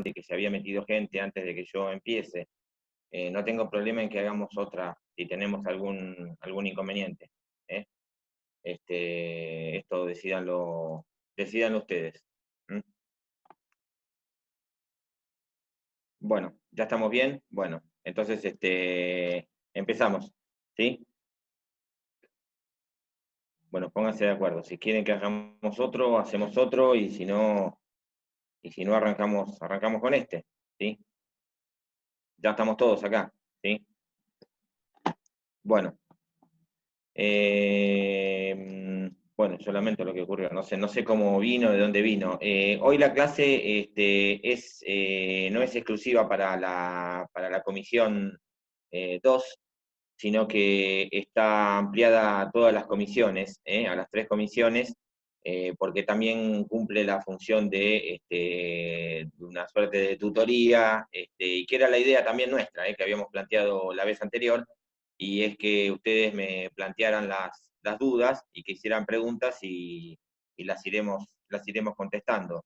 que se había metido gente antes de que yo empiece. No tengo problema en que hagamos otra si tenemos algún inconveniente. ¿Eh? Esto decídanlo ustedes. ¿Mm? Bueno, ¿ya estamos bien? Bueno, entonces empezamos. ¿Sí? Bueno, pónganse de acuerdo. Si quieren que hagamos otro, hacemos otro, y si no arrancamos con este. ¿Sí? Ya estamos todos acá. ¿Sí? Bueno. Bueno, yo lamento lo que ocurrió, no sé cómo vino, de dónde vino. Hoy la clase no es exclusiva para la comisión 2, sino que está ampliada a todas las comisiones, a las 3 comisiones, porque también cumple la función de una suerte de tutoría, y que era la idea también nuestra, que habíamos planteado la vez anterior, y es que ustedes me plantearan las dudas y que hicieran preguntas y las iremos contestando.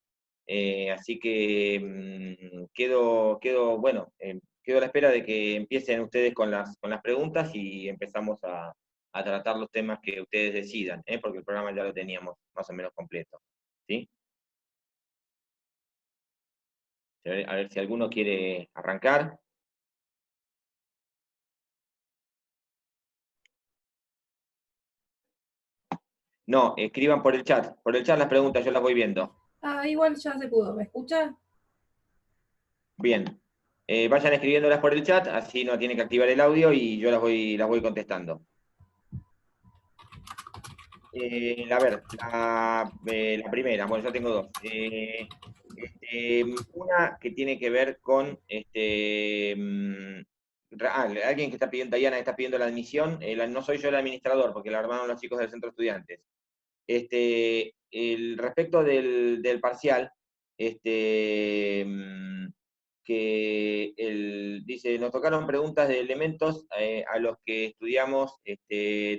Así que quedo a la espera de que empiecen ustedes con las preguntas y empezamos a tratar los temas que ustedes decidan, porque el programa ya lo teníamos más o menos completo. ¿Sí? A ver si alguno quiere arrancar. No, escriban por el chat. Por el chat las preguntas, yo las voy viendo. Ah, igual ya se pudo. ¿Me escucha? Bien. Vayan escribiéndolas por el chat, así no tienen que activar el audio y yo las voy contestando. A ver, la primera, bueno, yo tengo dos. Una que tiene que ver con alguien que está pidiendo, Diana, está pidiendo la admisión. No soy yo el administrador, porque la armaron los chicos del centro de estudiantes. Respecto del parcial, dice, nos tocaron preguntas de elementos a los que estudiamos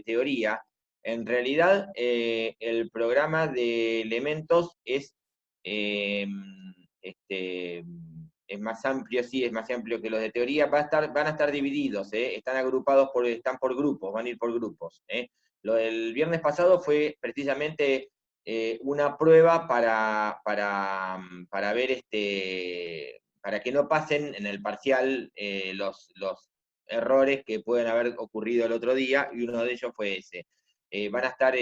teoría. En realidad, el programa de elementos eh, es más amplio, sí, es más amplio que los de teoría. Van a estar divididos, están agrupados están por grupos, van a ir por grupos. Lo del viernes pasado fue precisamente una prueba para ver, para que no pasen en el parcial los errores que pueden haber ocurrido el otro día, y uno de ellos fue ese. Van a estar,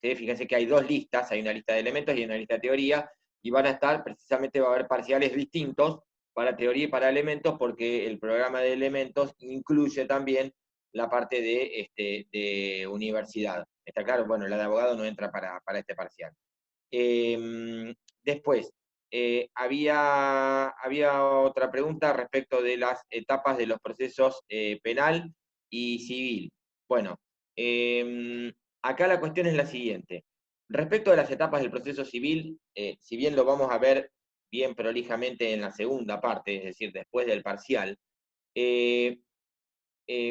fíjense que hay dos listas, hay una lista de elementos y una lista de teoría, y van a estar, precisamente va a haber parciales distintos para teoría y para elementos, porque el programa de elementos incluye también la parte de universidad. ¿Está claro? Bueno, la de abogado no entra para este parcial. Después, había otra pregunta respecto de las etapas de los procesos penal y civil. Bueno, acá la cuestión es la siguiente. Respecto de las etapas del proceso civil, si bien lo vamos a ver bien prolijamente en la segunda parte, es decir, después del parcial,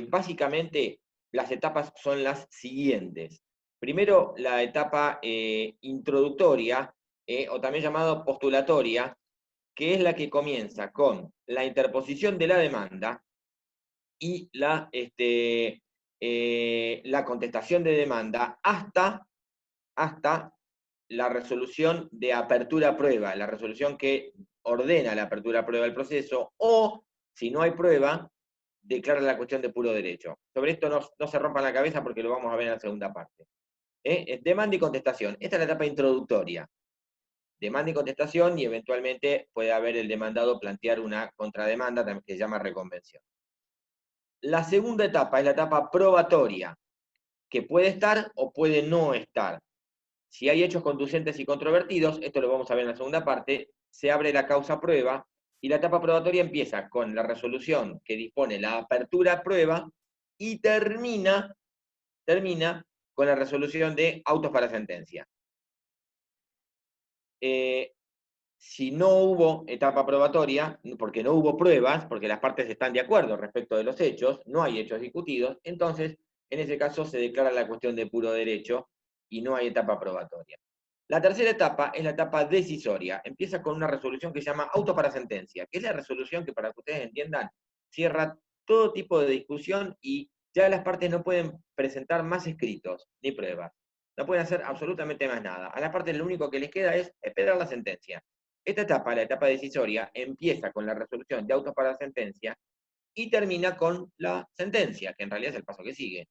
básicamente las etapas son las siguientes. Primero, la etapa introductoria, o también llamado postulatoria, que es la que comienza con la interposición de la demanda y la contestación de demanda hasta la resolución de apertura a prueba, la resolución que ordena la apertura a prueba del proceso, o, si no hay prueba, declara la cuestión de puro derecho. Sobre esto no se rompan la cabeza porque lo vamos a ver en la segunda parte. Demanda y contestación. Esta es la etapa introductoria. Demanda y contestación, y eventualmente puede haber el demandado plantear una contrademanda que se llama reconvención. La segunda etapa es la etapa probatoria, que puede estar o puede no estar. Si hay hechos conducentes y controvertidos, esto lo vamos a ver en la segunda parte, se abre la causa prueba, y la etapa probatoria empieza con la resolución que dispone la apertura a prueba y termina con la resolución de autos para sentencia. Si no hubo etapa probatoria, porque no hubo pruebas, porque las partes están de acuerdo respecto de los hechos, no hay hechos discutidos, entonces, en ese caso se declara la cuestión de puro derecho y no hay etapa probatoria. La tercera etapa es la etapa decisoria. Empieza con una resolución que se llama auto para sentencia, que es la resolución que, para que ustedes entiendan, cierra todo tipo de discusión y ya las partes no pueden presentar más escritos ni pruebas. No pueden hacer absolutamente más nada. A las partes lo único que les queda es esperar la sentencia. Esta etapa, la etapa decisoria, empieza con la resolución de autos para sentencia y termina con la sentencia, que en realidad es el paso que sigue.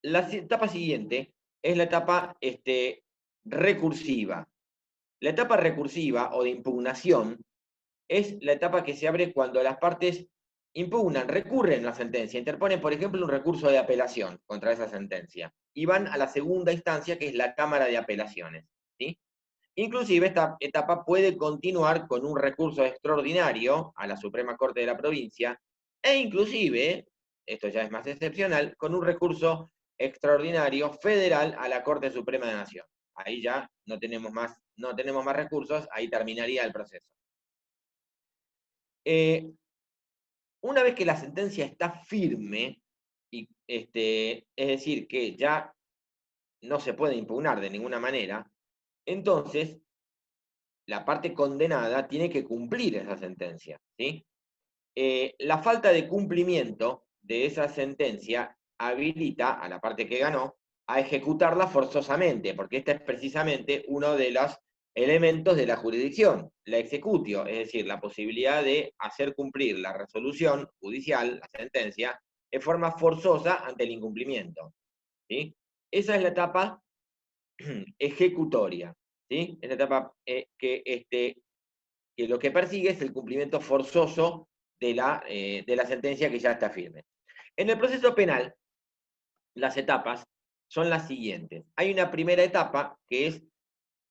La etapa siguiente es la etapa recursiva. La etapa recursiva o de impugnación es la etapa que se abre cuando las partes impugnan, recurren a la sentencia, interponen, por ejemplo, un recurso de apelación contra esa sentencia y van a la segunda instancia, que es la Cámara de Apelaciones, ¿sí? Inclusive esta etapa puede continuar con un recurso extraordinario a la Suprema Corte de la provincia e inclusive, esto ya es más excepcional, con un recurso extraordinario federal a la Corte Suprema de la Nación. Ahí ya no tenemos más recursos, ahí terminaría el proceso. Una vez que la sentencia está firme, y, es decir, que ya no se puede impugnar de ninguna manera, entonces la parte condenada tiene que cumplir esa sentencia, ¿sí? La falta de cumplimiento de esa sentencia habilita a la parte que ganó a ejecutarla forzosamente, porque este es precisamente uno de los elementos de la jurisdicción, la executio, es decir, la posibilidad de hacer cumplir la resolución judicial, la sentencia, de forma forzosa ante el incumplimiento, ¿sí? Esa es la etapa ejecutoria, ¿sí? Es la etapa que lo que persigue es el cumplimiento forzoso de la sentencia que ya está firme. En el proceso penal, las etapas son las siguientes. Hay una primera etapa que es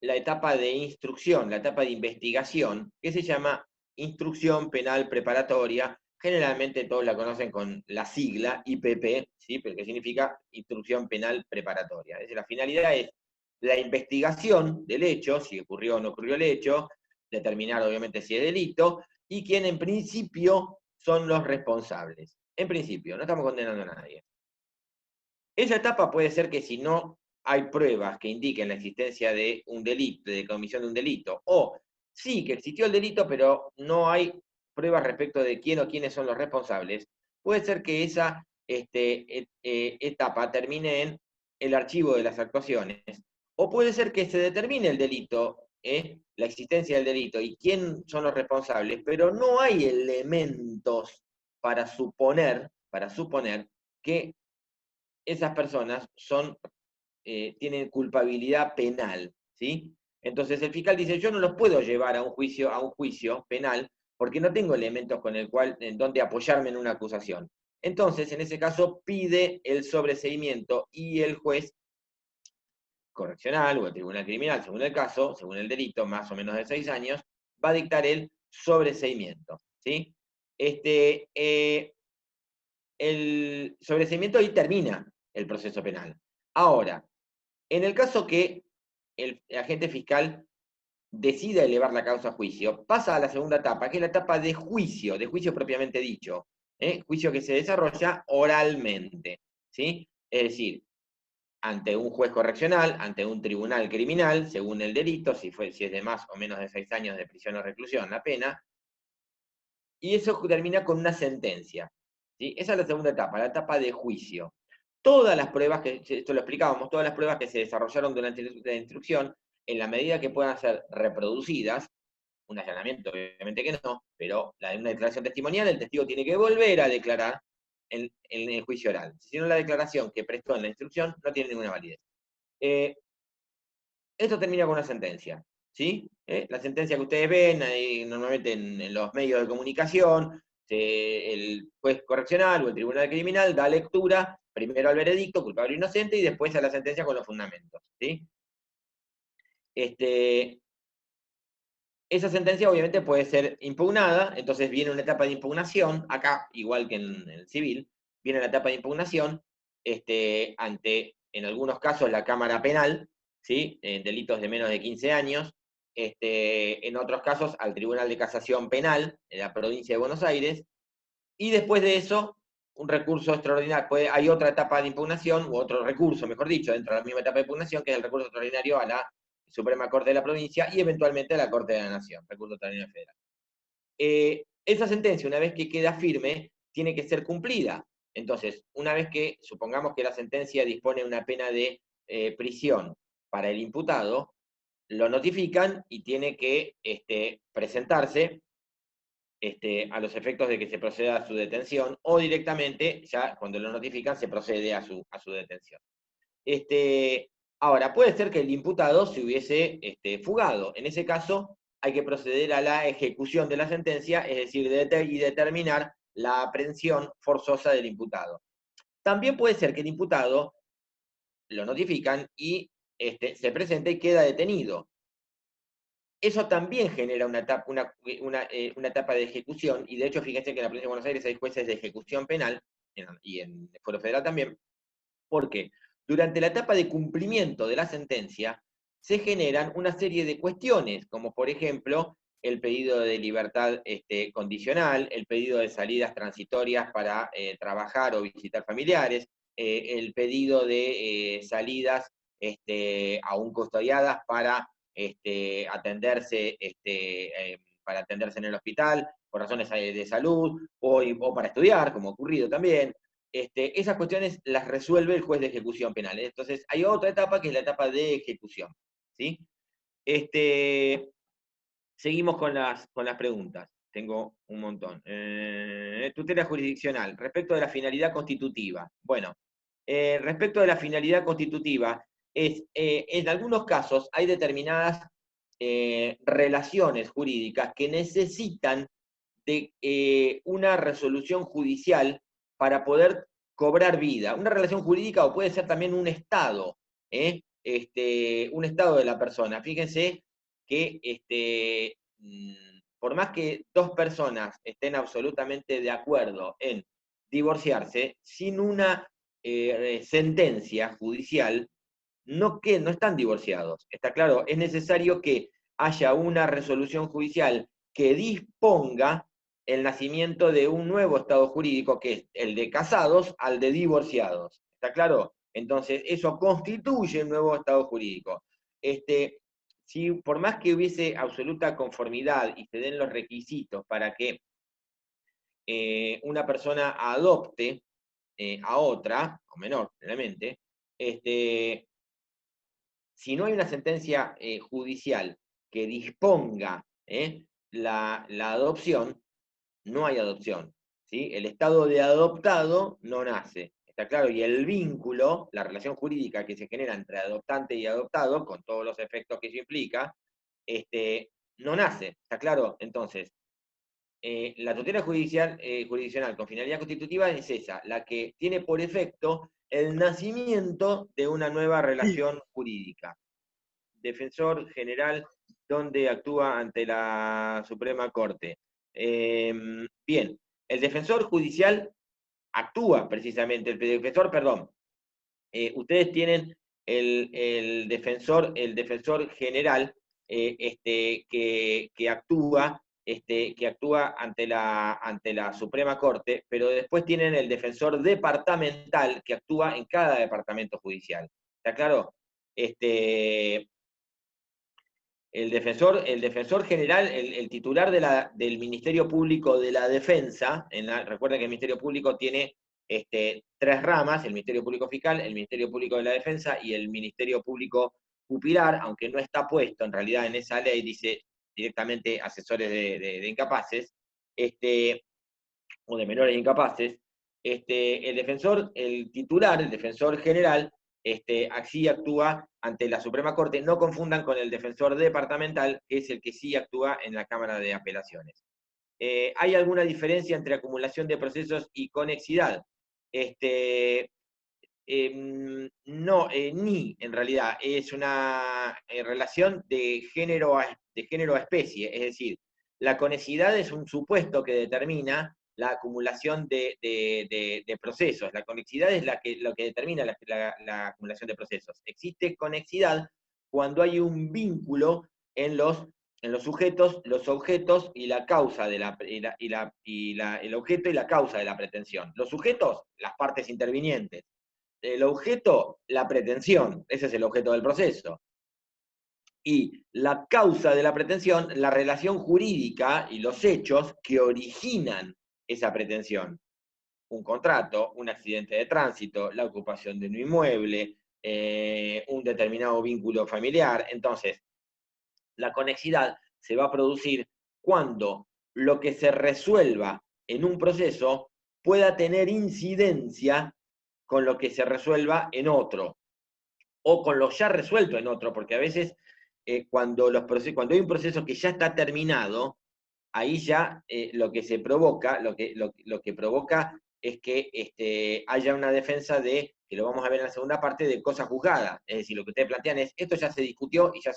la etapa de instrucción, la etapa de investigación, que se llama instrucción penal preparatoria. Generalmente todos la conocen con la sigla IPP, ¿sí? Pero que significa instrucción penal preparatoria. Es decir, la finalidad es la investigación del hecho, si ocurrió o no ocurrió el hecho, determinar obviamente si es delito, y quién en principio son los responsables. En principio, no estamos condenando a nadie. Esa etapa puede ser que si no hay pruebas que indiquen la existencia de un delito, de comisión de un delito, o sí que existió el delito, pero no hay pruebas respecto de quién o quiénes son los responsables, puede ser que esa etapa termine en el archivo de las actuaciones, o puede ser que se determine el delito, la existencia del delito y quién son los responsables, pero no hay elementos para suponer que esas personas tienen culpabilidad penal, ¿sí? Entonces el fiscal dice, yo no los puedo llevar a un juicio penal porque no tengo elementos en donde apoyarme en una acusación. Entonces, en ese caso, pide el sobreseimiento y el juez correccional o el tribunal criminal, según el caso, según el delito, más o menos de 6 años, va a dictar el sobreseimiento, ¿sí? El sobreseimiento ahí termina el proceso penal. Ahora, en el caso que el agente fiscal decida elevar la causa a juicio, pasa a la segunda etapa, que es la etapa de juicio propiamente dicho, juicio que se desarrolla oralmente, ¿sí? Es decir, ante un juez correccional, ante un tribunal criminal, según el delito, si es de más o menos de 6 años de prisión o reclusión la pena, y eso termina con una sentencia, ¿sí? Esa es la segunda etapa, la etapa de juicio. Todas las pruebas, esto lo explicábamos, todas las pruebas que se desarrollaron durante la instrucción, en la medida que puedan ser reproducidas, un allanamiento obviamente que no, pero la de una declaración testimonial, el testigo tiene que volver a declarar en el juicio oral. Si no, la declaración que prestó en la instrucción no tiene ninguna validez. Esto termina con una sentencia, ¿sí? La sentencia que ustedes ven ahí, normalmente en los medios de comunicación, el juez correccional o el tribunal criminal da lectura primero al veredicto, culpable o inocente, y después a la sentencia con los fundamentos, ¿sí? Esa sentencia obviamente puede ser impugnada, entonces viene una etapa de impugnación, acá, igual que en el civil, viene la etapa de impugnación ante, en algunos casos, la Cámara Penal, ¿sí? En delitos de menos de 15 años, en otros casos al Tribunal de Casación Penal, en la provincia de Buenos Aires, y después de eso, un recurso extraordinario, hay otra etapa de impugnación, u otro recurso, mejor dicho, dentro de la misma etapa de impugnación, que es el recurso extraordinario a la Suprema Corte de la Provincia y eventualmente a la Corte de la Nación, recurso extraordinario federal. Esa sentencia, una vez que queda firme, tiene que ser cumplida. Entonces, una vez que, supongamos que la sentencia dispone de una pena de prisión para el imputado, lo notifican y tiene que presentarse a los efectos de que se proceda a su detención, o directamente, ya cuando lo notifican, se procede a su detención. Ahora, puede ser que el imputado se hubiese fugado. En ese caso, hay que proceder a la ejecución de la sentencia, es decir, y determinar la aprehensión forzosa del imputado. También puede ser que el imputado lo notifican y se presenta y queda detenido. Eso también genera una etapa de ejecución, y de hecho, fíjense que en la provincia de Buenos Aires hay jueces de ejecución penal, y en el Fuero Federal también, porque durante la etapa de cumplimiento de la sentencia se generan una serie de cuestiones, como por ejemplo el pedido de libertad condicional, el pedido de salidas transitorias para trabajar o visitar familiares, el pedido de salidas aún custodiadas para atenderse para atenderse en el hospital por razones de salud o para estudiar, como ha ocurrido también. Esas cuestiones las resuelve el juez de ejecución penal. Entonces, hay otra etapa que es la etapa de ejecución. ¿Sí? Seguimos con las preguntas. Tengo un montón. Tutela jurisdiccional. Respecto de la finalidad constitutiva. Bueno, respecto de la finalidad constitutiva, en algunos casos hay determinadas relaciones jurídicas que necesitan de una resolución judicial para poder cobrar vida. Una relación jurídica o puede ser también un estado, un estado de la persona. Fíjense que por más que dos personas estén absolutamente de acuerdo en divorciarse, sin una sentencia judicial, no están divorciados. Está claro, es necesario que haya una resolución judicial que disponga el nacimiento de un nuevo estado jurídico, que es el de casados al de divorciados. ¿Está claro? Entonces, eso constituye un nuevo estado jurídico. Si por más que hubiese absoluta conformidad y se den los requisitos para que una persona adopte a otra, o menor, realmente, si no hay una sentencia judicial que disponga la adopción, no hay adopción. ¿Sí? El estado de adoptado no nace. ¿Está claro? Y el vínculo, la relación jurídica que se genera entre adoptante y adoptado, con todos los efectos que eso implica, no nace. ¿Está claro? Entonces, la tutela jurisdiccional con finalidad constitutiva es esa, la que tiene por efecto el nacimiento de una nueva relación jurídica. Defensor general, donde actúa ante la Suprema Corte. Bien, el defensor judicial actúa precisamente, ustedes tienen el defensor general que actúa ante la Suprema Corte, pero después tienen el defensor departamental que actúa en cada departamento judicial. ¿Está claro? El defensor general, el titular del Ministerio Público de la Defensa, recuerden que el Ministerio Público tiene tres ramas: el Ministerio Público Fiscal, el Ministerio Público de la Defensa y el Ministerio Público Pupilar, aunque no está puesto en realidad en esa ley, dice directamente asesores de incapaces, o de menores incapaces. El titular, el defensor general, así actúa ante la Suprema Corte. No confundan con el defensor departamental, que es el que sí actúa en la Cámara de Apelaciones. ¿Hay alguna diferencia entre acumulación de procesos y conexidad? No, ni en realidad. Es una relación de género a especie. Es decir, la conexidad es un supuesto que determina la acumulación de procesos. La conexidad es lo que determina la acumulación de procesos. Existe conexidad cuando hay un vínculo en los En los sujetos, los objetos y la causa de el objeto y la causa de la pretensión. Los sujetos, las partes intervinientes. El objeto, la pretensión. Ese es el objeto del proceso. Y la causa de la pretensión, la relación jurídica y los hechos que originan esa pretensión. Un contrato, un accidente de tránsito, la ocupación de un inmueble, un determinado vínculo familiar. Entonces, la conexidad se va a producir cuando lo que se resuelva en un proceso pueda tener incidencia con lo que se resuelva en otro, o con lo ya resuelto en otro, porque a veces cuando hay un proceso que ya está terminado, ahí ya lo que se provoca, lo que provoca es que haya una defensa de, que lo vamos a ver en la segunda parte, de cosa juzgada. Es decir, lo que ustedes plantean es, esto ya se discutió y ya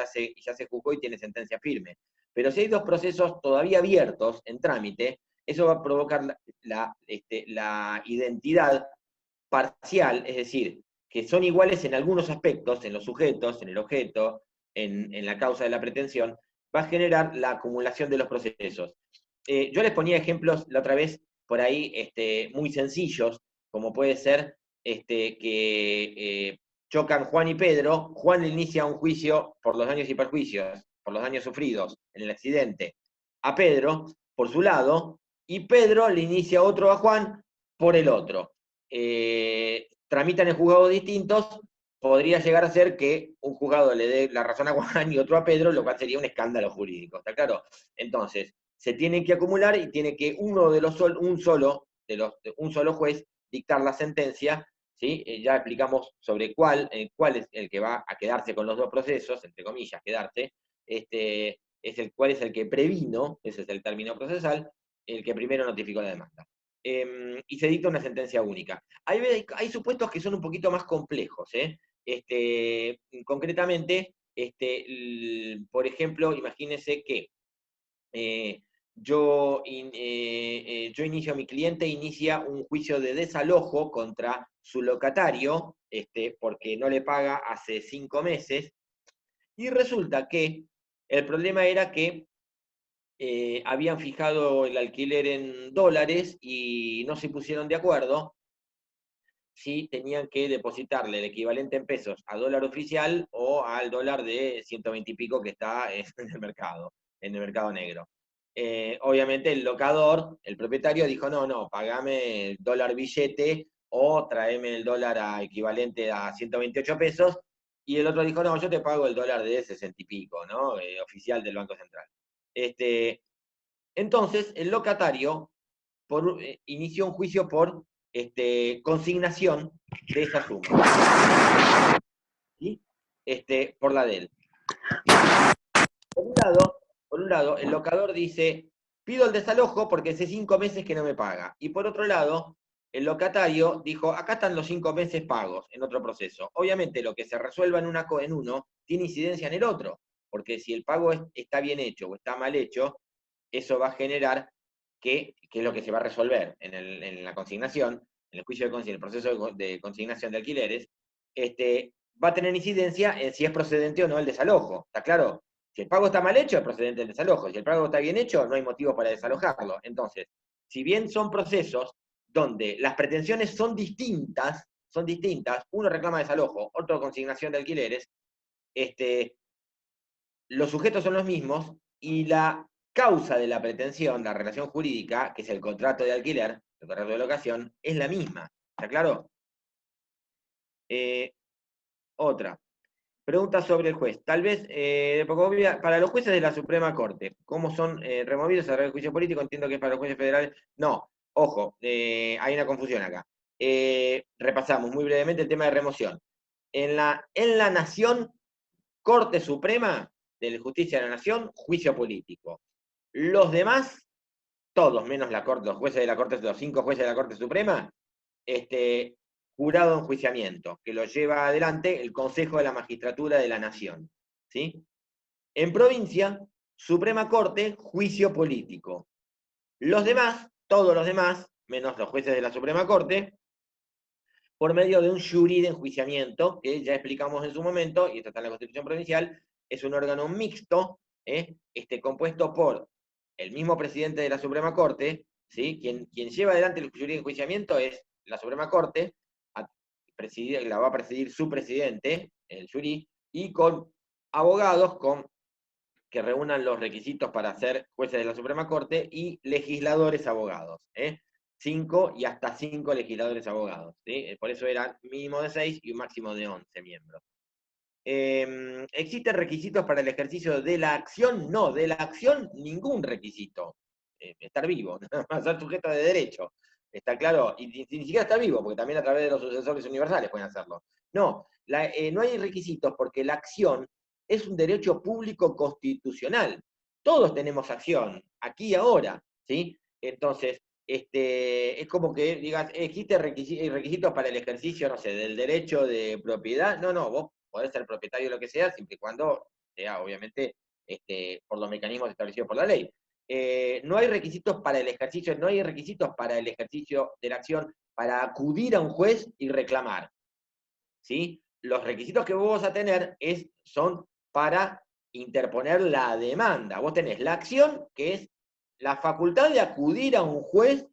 se juzgó y tiene sentencia firme. Pero si hay dos procesos todavía abiertos, en trámite, eso va a provocar la identidad parcial, es decir, que son iguales en algunos aspectos, en los sujetos, en el objeto, en la causa de la pretensión, va a generar la acumulación de los procesos. Yo les ponía ejemplos la otra vez por ahí muy sencillos, como puede ser que chocan Juan y Pedro, Juan le inicia un juicio por los daños y perjuicios, por los daños sufridos en el accidente, a Pedro por su lado, y Pedro le inicia otro a Juan por el otro. Tramitan en juzgados distintos, podría llegar a ser que un juzgado le dé la razón a Juan y otro a Pedro, lo cual sería un escándalo jurídico, ¿está claro? Entonces, se tiene que acumular y tiene que un solo juez dictar la sentencia, ¿sí? Ya explicamos sobre cuál es el que va a quedarse con los dos procesos, entre comillas, quedarse, cuál es el que previno, ese es el término procesal, el que primero notificó la demanda. Y se dicta una sentencia única. Hay supuestos que son un poquito más complejos, ¿eh? Concretamente, por ejemplo, imagínense que yo inicio, mi cliente inicia un juicio de desalojo contra su locatario, porque no le paga hace 5 meses, y resulta que el problema era que habían fijado el alquiler en dólares y no se pusieron de acuerdo si tenían que depositarle el equivalente en pesos a dólar oficial o al dólar de 120 y pico que está en el mercado negro. Obviamente el locador, el propietario dijo, no, pagame el dólar billete o tráeme el dólar equivalente a 128 pesos, y el otro dijo, no, yo te pago el dólar de 60 y pico, ¿no? Oficial del Banco Central. Entonces, el locatario inició un juicio por consignación de esa suma, ¿sí? Por la de él. Por un lado, el locador dice, pido el desalojo porque hace 5 meses que no me paga. Y por otro lado, el locatario dijo, acá están los 5 meses pagos en otro proceso. Obviamente lo que se resuelva en uno tiene incidencia en el otro, porque si el pago está bien hecho o está mal hecho, eso va a generar que es lo que se va a resolver en la consignación, en el juicio en el proceso de consignación de alquileres, va a tener incidencia en si es procedente o no el desalojo. ¿Está claro? Si el pago está mal hecho, es procedente el desalojo. Si el pago está bien hecho, no hay motivo para desalojarlo. Entonces, si bien son procesos donde las pretensiones son distintas, uno reclama desalojo, otro consignación de alquileres, los sujetos son los mismos y la causa de la pretensión, la relación jurídica, que es el contrato de alquiler, el contrato de locación, es la misma. ¿Está claro? Otra. Pregunta sobre el juez. Tal vez, para los jueces de la Suprema Corte, ¿cómo son removidos a través del juicio político? Entiendo que es para los jueces federales. No, ojo, hay una confusión acá. Repasamos muy brevemente el tema de remoción. En la Nación, Corte Suprema de la Justicia de la Nación, juicio político. Los demás, todos, menos la Corte, los jueces de la Corte, los 5 jueces de la Corte Suprema, jurado de enjuiciamiento, que lo lleva adelante el Consejo de la Magistratura de la Nación. ¿Sí? En provincia, Suprema Corte, juicio político. Los demás, todos los demás, menos los jueces de la Suprema Corte, por medio de un jury de enjuiciamiento, que ya explicamos en su momento, y esto está en la Constitución Provincial, es un órgano mixto compuesto por el mismo presidente de la Suprema Corte, ¿sí? Quien lleva adelante el jury de enjuiciamiento es la Suprema Corte, la va a presidir su presidente, el jury, y con abogados que reúnan los requisitos para ser jueces de la Suprema Corte y legisladores abogados. 5 y hasta 5 legisladores abogados. ¿Sí? Por eso era mínimo de 6 y un máximo de 11 miembros. ¿Existen requisitos para el ejercicio de la acción? No, de la acción ningún requisito. Estar vivo, ser sujeto de derecho. ¿Está claro? Y ni siquiera estar vivo, porque también a través de los sucesores universales pueden hacerlo. No, no hay requisitos porque la acción es un derecho público constitucional. Todos tenemos acción, aquí y ahora, ¿sí? Entonces, es como que digas, ¿existen requisitos para el ejercicio, no sé, del derecho de propiedad? No, vos podés ser propietario de lo que sea, siempre y cuando sea, obviamente, por los mecanismos establecidos por la ley. No hay requisitos para el ejercicio, no hay requisitos para el ejercicio de la acción para acudir a un juez y reclamar. ¿Sí? Los requisitos que vos vas a tener son para interponer la demanda. Vos tenés la acción, que es la facultad de acudir a un juez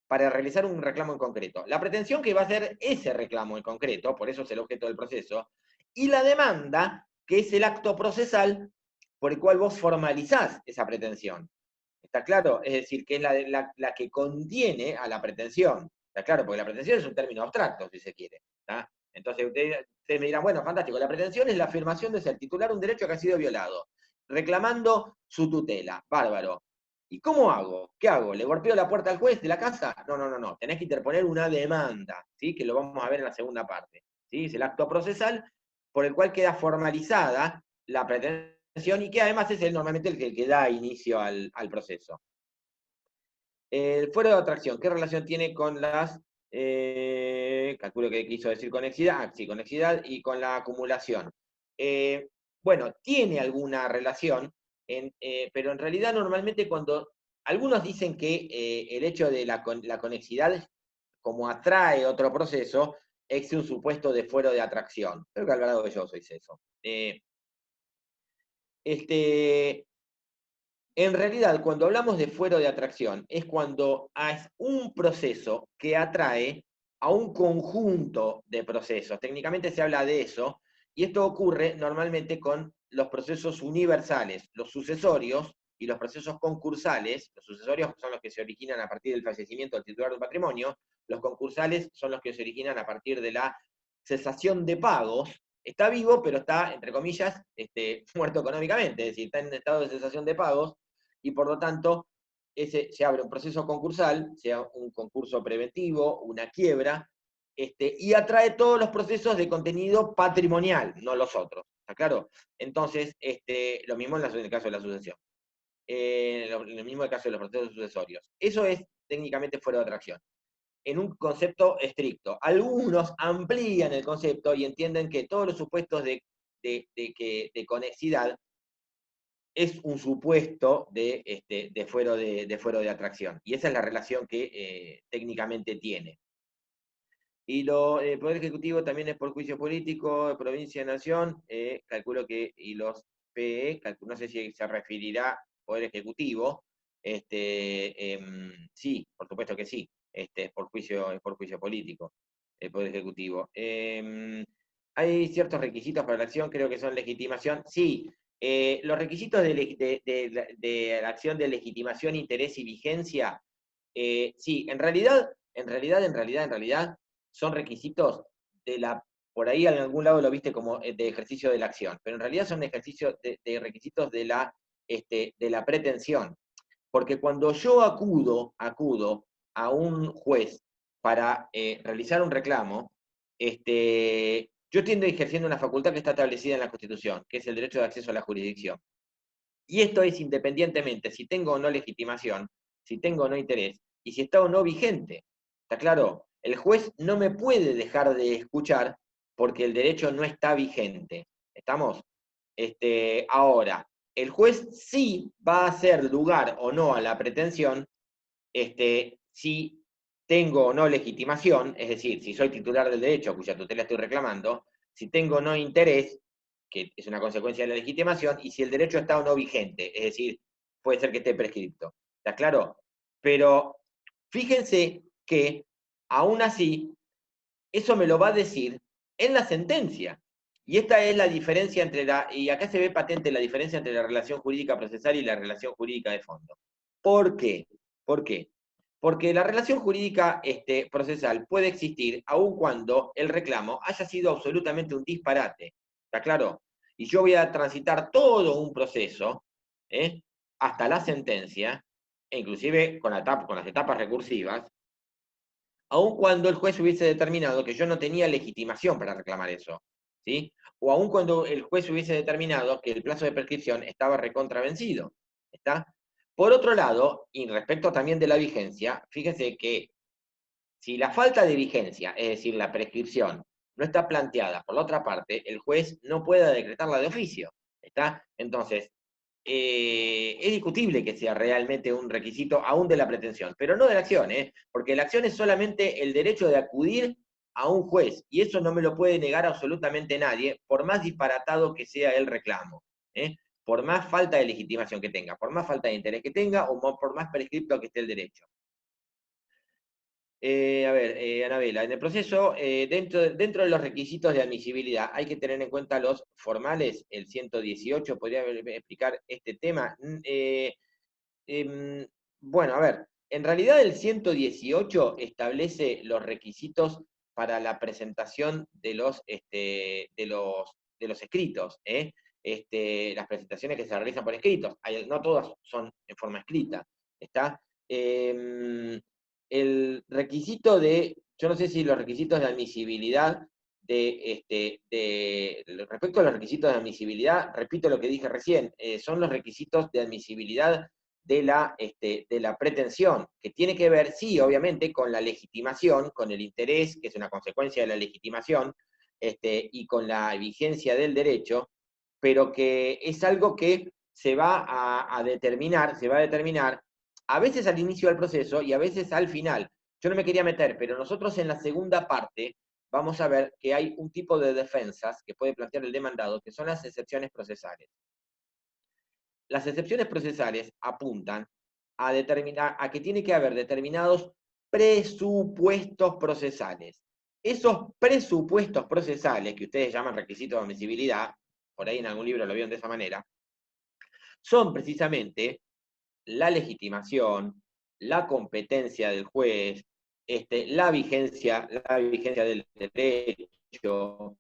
para realizar un reclamo en concreto. La pretensión que va a ser ese reclamo en concreto, por eso es el objeto del proceso, y la demanda, que es el acto procesal por el cual vos formalizás esa pretensión. ¿Está claro? Es decir, que es la que contiene a la pretensión. ¿Está claro? Porque la pretensión es un término abstracto, si se quiere. ¿Está? Entonces ustedes me dirán, bueno, fantástico, la pretensión es la afirmación de ser titular un derecho que ha sido violado, reclamando su tutela. Bárbaro. ¿Y cómo hago? ¿Qué hago? ¿Le golpeo la puerta al juez de la casa? No. Tenés que interponer una demanda, ¿sí? Que lo vamos a ver en la segunda parte. ¿Sí? Es el acto procesal por el cual queda formalizada la pretensión y que además es normalmente el que da inicio al proceso. El fuero de atracción, ¿qué relación tiene con las, calculo que quiso decir conexidad, sí, conexidad y con la acumulación? Bueno, tiene alguna relación, pero en realidad normalmente cuando algunos dicen que el hecho de la conexidad, como atrae otro proceso, es un supuesto de fuero de atracción. Creo que Alvarado de yo sois eso. En realidad, cuando hablamos de fuero de atracción, es cuando hay un proceso que atrae a un conjunto de procesos. Técnicamente se habla de eso, y esto ocurre normalmente con los procesos universales, los sucesorios y los procesos concursales. Los sucesorios son los que se originan a partir del fallecimiento del titular de un patrimonio, los concursales son los que se originan a partir de la cesación de pagos. Está vivo, pero está, entre comillas, muerto económicamente, es decir, está en estado de cesación de pagos, y por lo tanto se abre un proceso concursal, sea un concurso preventivo, una quiebra, y atrae todos los procesos de contenido patrimonial, no los otros. ¿Está claro? Entonces, lo mismo en el caso de la sucesión. Lo mismo en el caso de los procesos sucesorios. Eso es técnicamente fuera de atracción, en un concepto estricto. Algunos amplían el concepto y entienden que todos los supuestos de conexidad es un supuesto de fuero de atracción. Y esa es la relación que técnicamente tiene. Y el Poder Ejecutivo también es por juicio político, provincia-nación, calculo que, y los PE, no sé si se referirá Poder Ejecutivo, sí, por supuesto que sí, es por juicio político, el Poder Ejecutivo. Hay ciertos requisitos para la acción, creo que son legitimación, sí. Los requisitos de la acción de legitimación, interés y vigencia, sí, en realidad, son requisitos por ahí en algún lado lo viste como de ejercicio de la acción, pero en realidad son ejercicios de requisitos de la pretensión. Porque cuando yo acudo a un juez para realizar un reclamo, yo estoy ejerciendo una facultad que está establecida en la Constitución, que es el derecho de acceso a la jurisdicción. Y esto es independientemente si tengo o no legitimación, si tengo o no interés, y si está o no vigente. ¿Está claro? El juez no me puede dejar de escuchar porque el derecho no está vigente. ¿Estamos? Ahora, el juez sí va a hacer lugar o no a la pretensión si tengo o no legitimación, es decir, si soy titular del derecho cuya tutela estoy reclamando, si tengo o no interés, que es una consecuencia de la legitimación, y si el derecho está o no vigente, es decir, puede ser que esté prescripto. ¿Está claro? Pero fíjense que, aún así, eso me lo va a decir en la sentencia. Y esta es la diferencia y acá se ve patente la diferencia entre la relación jurídica procesal y la relación jurídica de fondo. ¿Por qué? ¿Por qué? Porque la relación jurídica procesal puede existir aun cuando el reclamo haya sido absolutamente un disparate. ¿Está claro? Y yo voy a transitar todo un proceso hasta la sentencia, e inclusive con las etapas recursivas, aun cuando el juez hubiese determinado que yo no tenía legitimación para reclamar eso, ¿sí? O aun cuando el juez hubiese determinado que el plazo de prescripción estaba recontravencido, ¿está? Por otro lado, y respecto también de la vigencia, fíjense que si la falta de vigencia, es decir, la prescripción, no está planteada por la otra parte, el juez no puede decretarla de oficio, ¿está? Entonces, es discutible que sea realmente un requisito aún de la pretensión, pero no de la acción, porque la acción es solamente el derecho de acudir a un juez, y eso no me lo puede negar absolutamente nadie, por más disparatado que sea el reclamo, por más falta de legitimación que tenga, por más falta de interés que tenga, o por más prescripto que esté el derecho. A ver, Anabela, en el proceso, dentro de los requisitos de admisibilidad, hay que tener en cuenta los formales, el 118, ¿podría explicar este tema? Bueno, a ver, en realidad el 118 establece los requisitos para la presentación de los escritos, las presentaciones que se realizan por escritos. No todas son en forma escrita, ¿está? El requisito yo no sé si los requisitos de admisibilidad, respecto a los requisitos de admisibilidad, repito lo que dije recién, son los requisitos de admisibilidad de la pretensión, que tiene que ver, sí, obviamente, con la legitimación, con el interés, que es una consecuencia de la legitimación, y con la vigencia del derecho, pero que es algo que se va a determinar, a veces al inicio del proceso y a veces al final. Yo no me quería meter, pero nosotros en la segunda parte vamos a ver que hay un tipo de defensas que puede plantear el demandado, que son las excepciones procesales. Las excepciones procesales apuntan a que tiene que haber determinados presupuestos procesales. Esos presupuestos procesales, que ustedes llaman requisitos de admisibilidad, por ahí en algún libro lo vieron de esa manera, son precisamente la legitimación, la competencia del juez, la vigencia del derecho,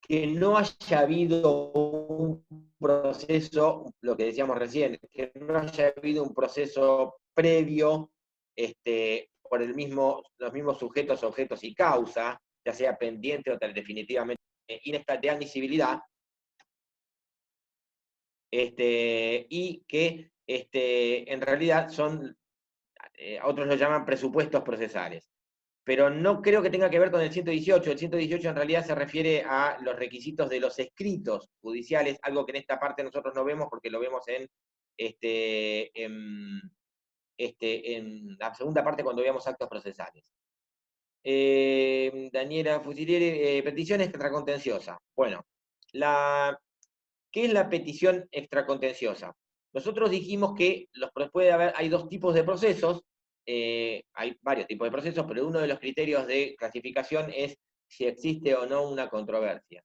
que no haya habido un proceso, lo que decíamos recién, que no haya habido un proceso previo por los mismos sujetos, objetos y causa, ya sea pendiente o definitivamente de admisibilidad, y que en realidad son, otros lo llaman presupuestos procesales. Pero no creo que tenga que ver con el 118. El 118 en realidad se refiere a los requisitos de los escritos judiciales, algo que en esta parte nosotros no vemos porque lo vemos en la segunda parte cuando veamos actos procesales. Daniela Fusilieri, petición extracontenciosa. Bueno, ¿qué es la petición extracontenciosa? Nosotros dijimos que hay dos tipos de procesos, hay varios tipos de procesos, pero uno de los criterios de clasificación es si existe o no una controversia.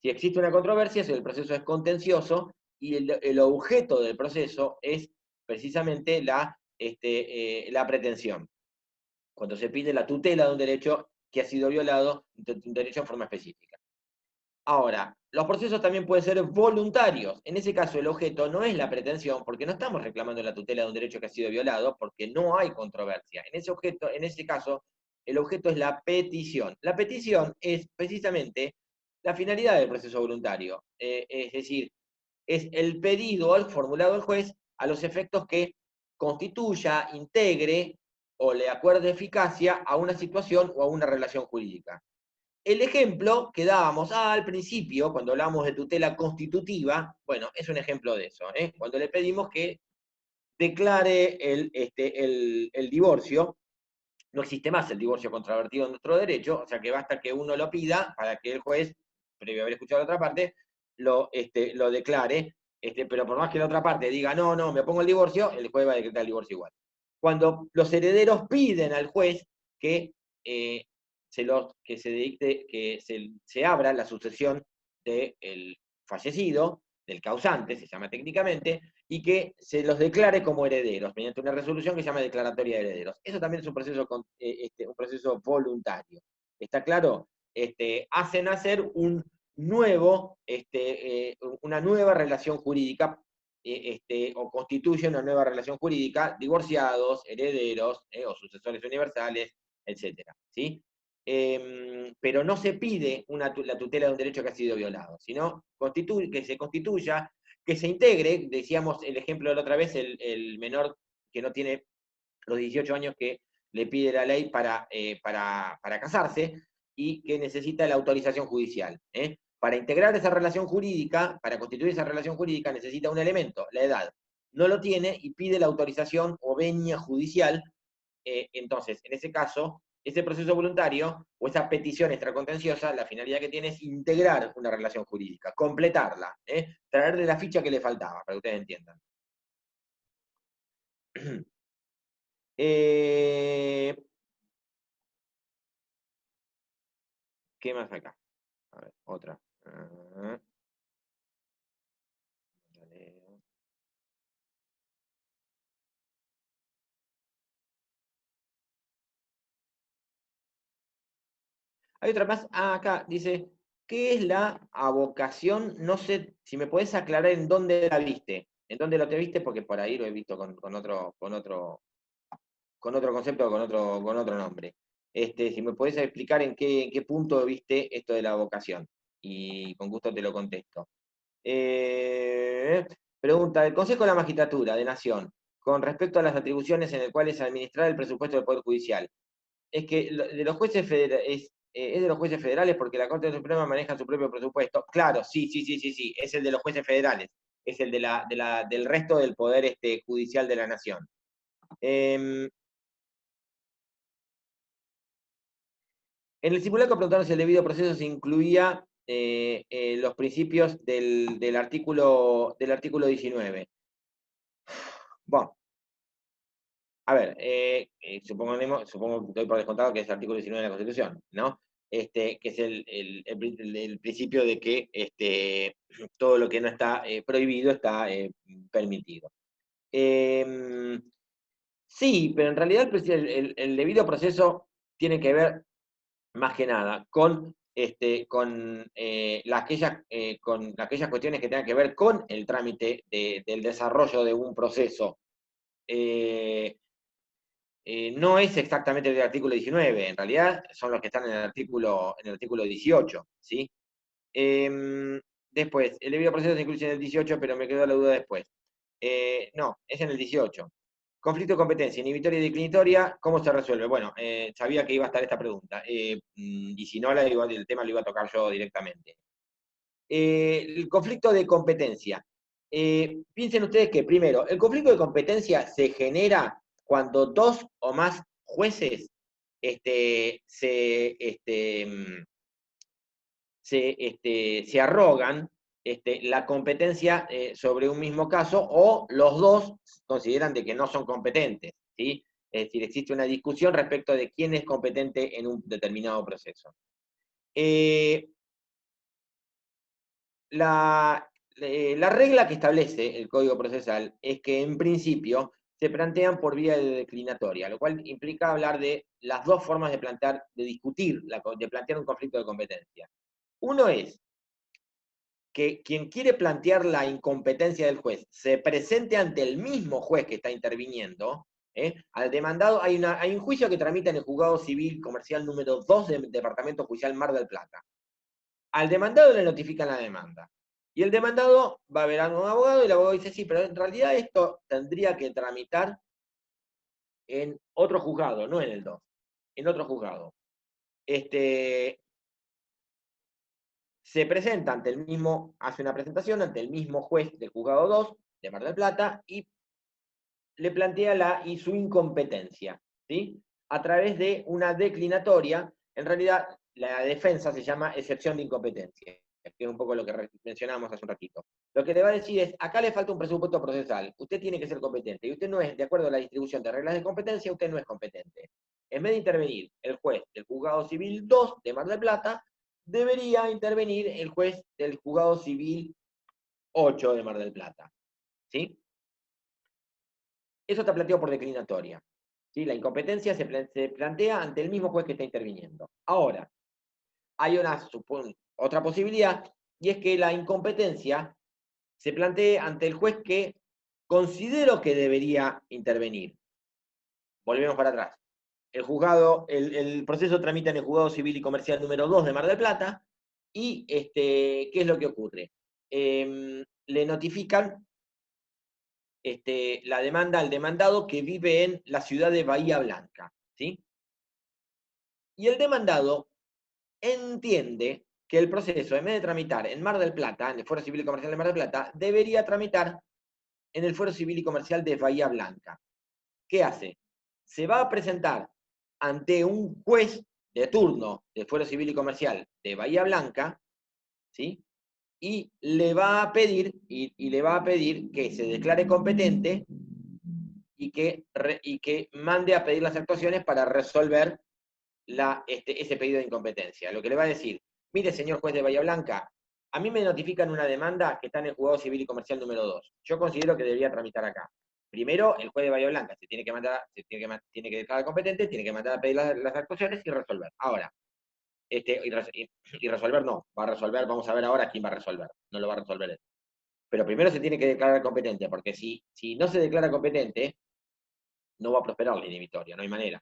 Si existe una controversia, el proceso es contencioso y el objeto del proceso es precisamente la pretensión. Cuando se pide la tutela de un derecho que ha sido violado, un derecho en forma específica. Ahora, los procesos también pueden ser voluntarios. En ese caso, el objeto no es la pretensión, porque no estamos reclamando la tutela de un derecho que ha sido violado, porque no hay controversia. En ese caso, el objeto es la petición. La petición es precisamente la finalidad del proceso voluntario. Es decir, es el pedido formulado al juez a los efectos que constituya, integre o le acuerde eficacia a una situación o a una relación jurídica. El ejemplo que dábamos al principio, cuando hablamos de tutela constitutiva, bueno, es un ejemplo de eso, cuando le pedimos que declare el divorcio. No existe más el divorcio controvertido en nuestro derecho, o sea que basta que uno lo pida para que el juez previo a haber escuchado la otra parte, lo declare, pero por más que la otra parte diga, no, no, me opongo al divorcio, el juez va a decretar el divorcio igual. Cuando los herederos piden al juez que, se abra la sucesión del fallecido, del causante, se llama técnicamente, y que se los declare como herederos, mediante una resolución que se llama declaratoria de herederos. Eso también es un proceso voluntario. ¿Está claro? Hacen hacer una nueva relación jurídica, o constituye una nueva relación jurídica, divorciados, herederos, o sucesores universales, etc. ¿Sí? Pero no se pide la tutela de un derecho que ha sido violado, sino que se constituya, que se integre, decíamos el ejemplo de la otra vez, el menor que no tiene los 18 años que le pide la ley para casarse y que necesita la autorización judicial. Para integrar esa relación jurídica, para constituir esa relación jurídica, necesita un elemento, la edad. No lo tiene y pide la autorización o venia judicial. Entonces, en ese caso, ese proceso voluntario o esa petición extracontenciosa, la finalidad que tiene es integrar una relación jurídica, completarla, traerle la ficha que le faltaba, para que ustedes entiendan. ¿Qué más acá? A ver, otra. Hay otra más. Acá dice, ¿qué es la avocación? No sé si me podés aclarar en dónde la viste. ¿En dónde lo te viste? Porque por ahí lo he visto con otro concepto, con otro nombre. Si me podés explicar en qué punto viste esto de la vocación. Y con gusto te lo contesto. Pregunta, el Consejo de la Magistratura de Nación, con respecto a las atribuciones en el cual es administrar el presupuesto del Poder Judicial, es que de los jueces es de los jueces federales porque la Corte Suprema maneja su propio presupuesto. Claro, sí, es el de los jueces federales, es el del resto del poder judicial de la nación. En el simulacro preguntaron si el debido proceso se incluía los principios del artículo 19. Bueno, a ver, supongo que doy por descontado que es el artículo 19 de la Constitución, ¿no? Que es el principio de que todo lo que no está prohibido está permitido. Sí, pero en realidad el debido proceso tiene que ver más que nada con aquellas cuestiones que tengan que ver con el trámite del desarrollo de un proceso. No es exactamente el artículo 19, en realidad son los que están en el artículo 18, ¿sí? Después, el debido proceso se incluye en el 18, pero me quedó la duda después. No, es en el 18. Conflicto de competencia, inhibitoria y declinatoria, ¿cómo se resuelve? Bueno, sabía que iba a estar esta pregunta, y si no, el tema lo iba a tocar yo directamente. El conflicto de competencia. Piensen ustedes que, primero, el conflicto de competencia se genera cuando dos o más jueces se arrogan la competencia sobre un mismo caso, o los dos consideran de que no son competentes, ¿sí? Es decir, existe una discusión respecto de quién es competente en un determinado proceso. La regla que establece el Código Procesal es que en principio se plantean por vía de declinatoria, lo cual implica hablar de las dos formas de discutir, de plantear un conflicto de competencia. Uno es que quien quiere plantear la incompetencia del juez se presente ante el mismo juez que está interviniendo. Al demandado hay un juicio que tramita en el Juzgado Civil Comercial número 2 del Departamento Judicial Mar del Plata. Al demandado le notifican la demanda. Y el demandado va a ver a un abogado y el abogado dice, sí, pero en realidad esto tendría que tramitar en otro juzgado, no en el 2, en otro juzgado. Se presenta ante el mismo, hace una presentación ante el mismo juez del juzgado 2 de Mar del Plata y le plantea su incompetencia, ¿sí? A través de una declinatoria. En realidad, la defensa se llama excepción de incompetencia. que es un poco lo que mencionábamos hace un ratito. Lo que le va a decir es, acá le falta un presupuesto procesal, usted tiene que ser competente, y usted no es, de acuerdo a la distribución de reglas de competencia, usted no es competente. En vez de intervenir el juez del Juzgado Civil 2 de Mar del Plata, debería intervenir el juez del Juzgado Civil 8 de Mar del Plata. ¿Sí? Eso está planteado por declinatoria. ¿Sí? La incompetencia se plantea ante el mismo juez que está interviniendo. Ahora, hay otra posibilidad, y es que la incompetencia se plantee ante el juez que considero que debería intervenir. Volvemos para atrás. El proceso tramita en el Juzgado Civil y Comercial número 2 de Mar del Plata, y ¿qué es lo que ocurre? Le notifican la demanda al demandado que vive en la ciudad de Bahía Blanca, ¿sí? Y el demandado entiende que el proceso, en vez de tramitar en Mar del Plata, en el Fuero Civil y Comercial de Mar del Plata, debería tramitar en el Fuero Civil y Comercial de Bahía Blanca. ¿Qué hace? Se va a presentar ante un juez de turno del Fuero Civil y Comercial de Bahía Blanca, ¿sí? Y le va a pedir, que se declare competente y que mande a pedir las actuaciones para resolver ese pedido de incompetencia. Lo que le va a decir, mire, señor juez de Bahía Blanca, a mí me notifican una demanda que está en el Juzgado Civil y Comercial número 2. Yo considero que debería tramitar acá. Primero, el juez de Bahía Blanca tiene que declarar competente, tiene que mandar a pedir las actuaciones y resolver. Ahora, y resolver no, va a resolver, vamos a ver ahora quién va a resolver, no lo va a resolver él. Pero primero se tiene que declarar competente, porque si no se declara competente, no va a prosperar la inhibitoria, no hay manera.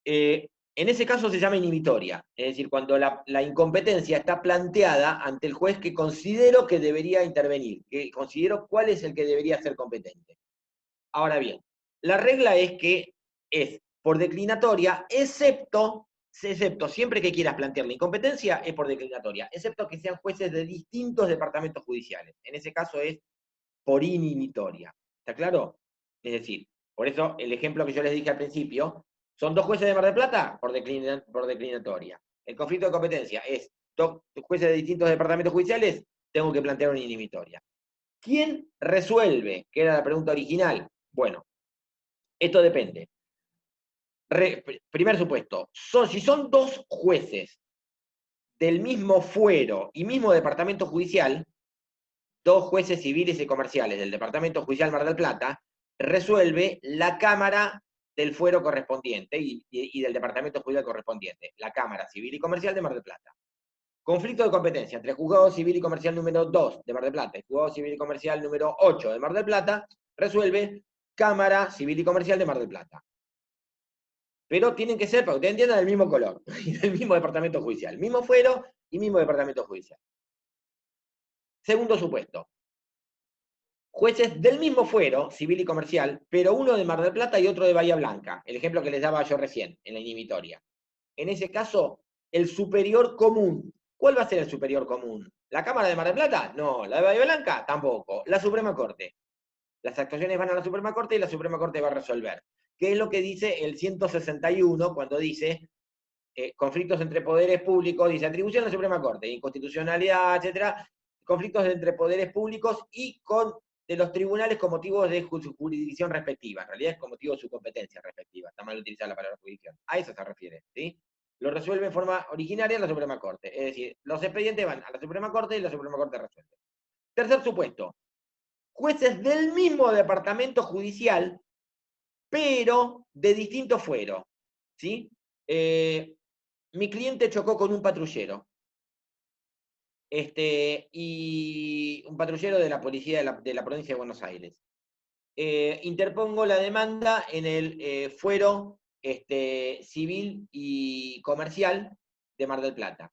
En ese caso se llama inhibitoria, es decir, cuando la incompetencia está planteada ante el juez que considero que debería intervenir, que considero cuál es el que debería ser competente. Ahora bien, la regla es que es por declinatoria, excepto siempre que quieras plantear la incompetencia, es por declinatoria, excepto que sean jueces de distintos departamentos judiciales. En ese caso es por inhibitoria. ¿Está claro? Es decir, por eso el ejemplo que yo les dije al principio, son dos jueces de Mar del Plata por declinatoria. El conflicto de competencia es dos jueces de distintos departamentos judiciales, tengo que plantear una inhibitoria. ¿Quién resuelve? Que era la pregunta original. Bueno, esto depende. Primer supuesto, si son dos jueces del mismo fuero y mismo departamento judicial, dos jueces civiles y comerciales del Departamento Judicial Mar del Plata, resuelve la Cámara del fuero correspondiente y del Departamento Judicial correspondiente, la Cámara Civil y Comercial de Mar del Plata. Conflicto de competencia entre Juzgado Civil y Comercial número 2 de Mar del Plata y Juzgado Civil y Comercial número 8 de Mar del Plata, resuelve Cámara Civil y Comercial de Mar del Plata. Pero tienen que ser, para que ustedes entiendan, del mismo color, y del mismo departamento judicial. Mismo fuero y mismo departamento judicial. Segundo supuesto. Jueces del mismo fuero, civil y comercial, pero uno de Mar del Plata y otro de Bahía Blanca. El ejemplo que les daba yo recién, en la inhibitoria. En ese caso, el superior común. ¿Cuál va a ser el superior común? ¿La Cámara de Mar del Plata? No. ¿La de Bahía Blanca? Tampoco. La Suprema Corte. Las actuaciones van a la Suprema Corte y la Suprema Corte va a resolver. ¿Qué es lo que dice el 161 cuando dice conflictos entre poderes públicos? Dice atribución a la Suprema Corte, inconstitucionalidad, etcétera, conflictos entre poderes públicos y de los tribunales con motivos de su jurisdicción respectiva. En realidad es con motivo de su competencia respectiva. Está mal utilizada la palabra jurisdicción. A eso se refiere, ¿sí? Lo resuelve en forma originaria la Suprema Corte. Es decir, los expedientes van a la Suprema Corte y la Suprema Corte resuelve. Tercer supuesto. Jueces del mismo departamento judicial, pero de distinto fuero, ¿sí? Mi cliente chocó con un patrullero. Y un patrullero de la policía de la provincia de Buenos Aires. Interpongo la demanda en el fuero civil y comercial de Mar del Plata.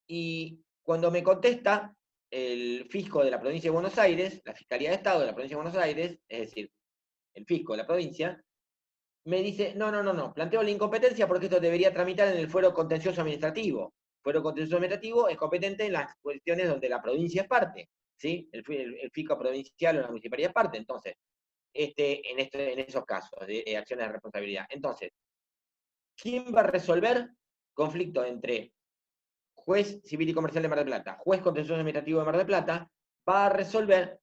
Y cuando me contesta el fisco de la provincia de Buenos Aires, la Fiscalía de Estado de la provincia de Buenos Aires, es decir, el fisco de la provincia, me dice, no, planteo la incompetencia porque esto debería tramitar en el fuero contencioso administrativo. Fuero contencioso administrativo es competente en las cuestiones donde la provincia es parte, ¿sí? El fisco provincial o la municipalidad es parte. Entonces, en esos casos de acciones de responsabilidad. Entonces, ¿quién va a resolver conflicto entre juez civil y comercial de Mar del Plata, juez contencioso administrativo de Mar del Plata, va a resolver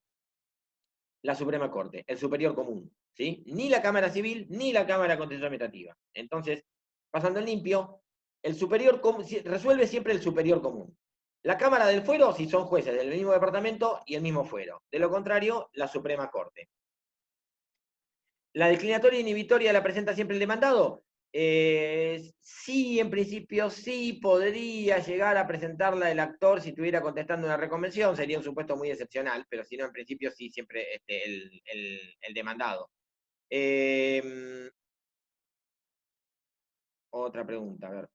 la Suprema Corte, el superior común, ¿sí? Ni la Cámara Civil, ni la Cámara Contencioso Administrativa. Entonces, pasando en limpio, el superior resuelve siempre el superior común. La Cámara del Fuero, si son jueces del mismo departamento y el mismo fuero. De lo contrario, la Suprema Corte. ¿La declinatoria inhibitoria la presenta siempre el demandado? Sí, en principio sí podría llegar a presentarla el actor si estuviera contestando una reconvención, sería un supuesto muy excepcional, pero si no, en principio sí, siempre el demandado. Otra pregunta, a ver.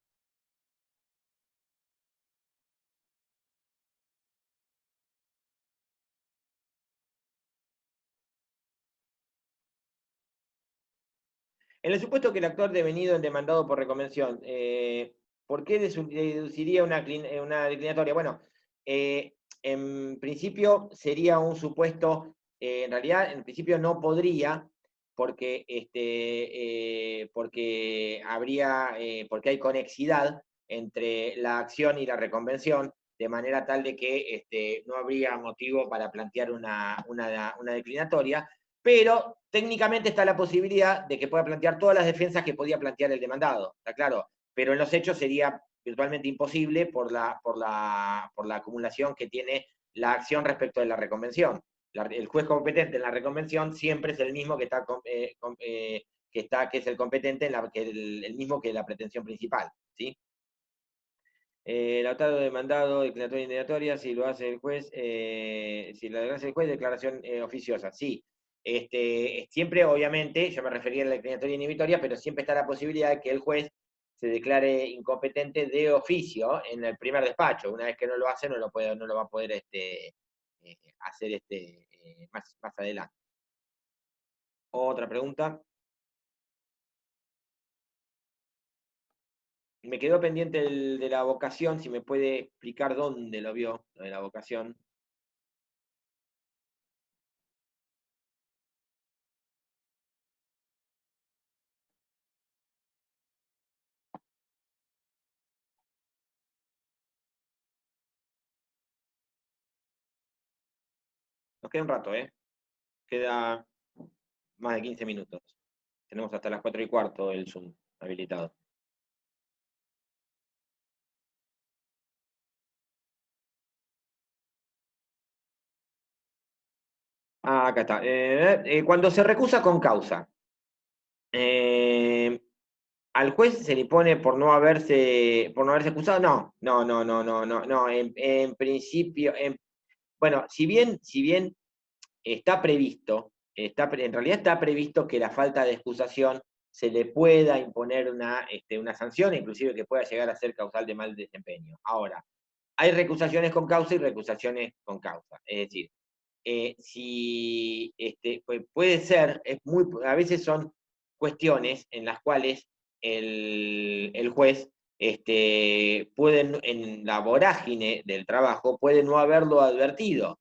En el supuesto que el actor devenido en demandado por reconvención, ¿por qué deduciría una declinatoria? Bueno, en principio sería un supuesto, en realidad en principio no podría, porque, porque hay conexidad entre la acción y la reconvención, de manera tal de que no habría motivo para plantear una declinatoria, pero técnicamente está la posibilidad de que pueda plantear todas las defensas que podía plantear el demandado, está claro, pero en los hechos sería virtualmente imposible por la acumulación que tiene la acción respecto de la reconvención. El juez competente en la reconvención siempre es el mismo que es el competente el mismo que la pretensión principal, ¿sí? El atado demandado, declaratoria indemnatoria, si lo hace el juez, si lo hace el juez, declaración oficiosa, sí. Siempre, obviamente, yo me refería a la declaratoria inhibitoria, pero siempre está la posibilidad de que el juez se declare incompetente de oficio en el primer despacho. Una vez que no lo hace, no lo va a poder hacer más adelante. Otra pregunta. Me quedó pendiente de la vocación, si me puede explicar dónde lo vio, lo de la vocación. Nos queda un rato, ¿eh? Queda más de 15 minutos. Tenemos hasta las 4:15 el Zoom habilitado. Ah, acá está. Cuando se recusa con causa, ¿al juez se le pone por no haberse acusado? No. En principio, bueno, si bien está previsto, en realidad está previsto que la falta de excusación se le pueda imponer una sanción, inclusive que pueda llegar a ser causal de mal desempeño. Ahora, hay recusaciones con causa y recusaciones con causa. Es decir, puede ser, a veces son cuestiones en las cuales el juez puede, en la vorágine del trabajo, puede no haberlo advertido.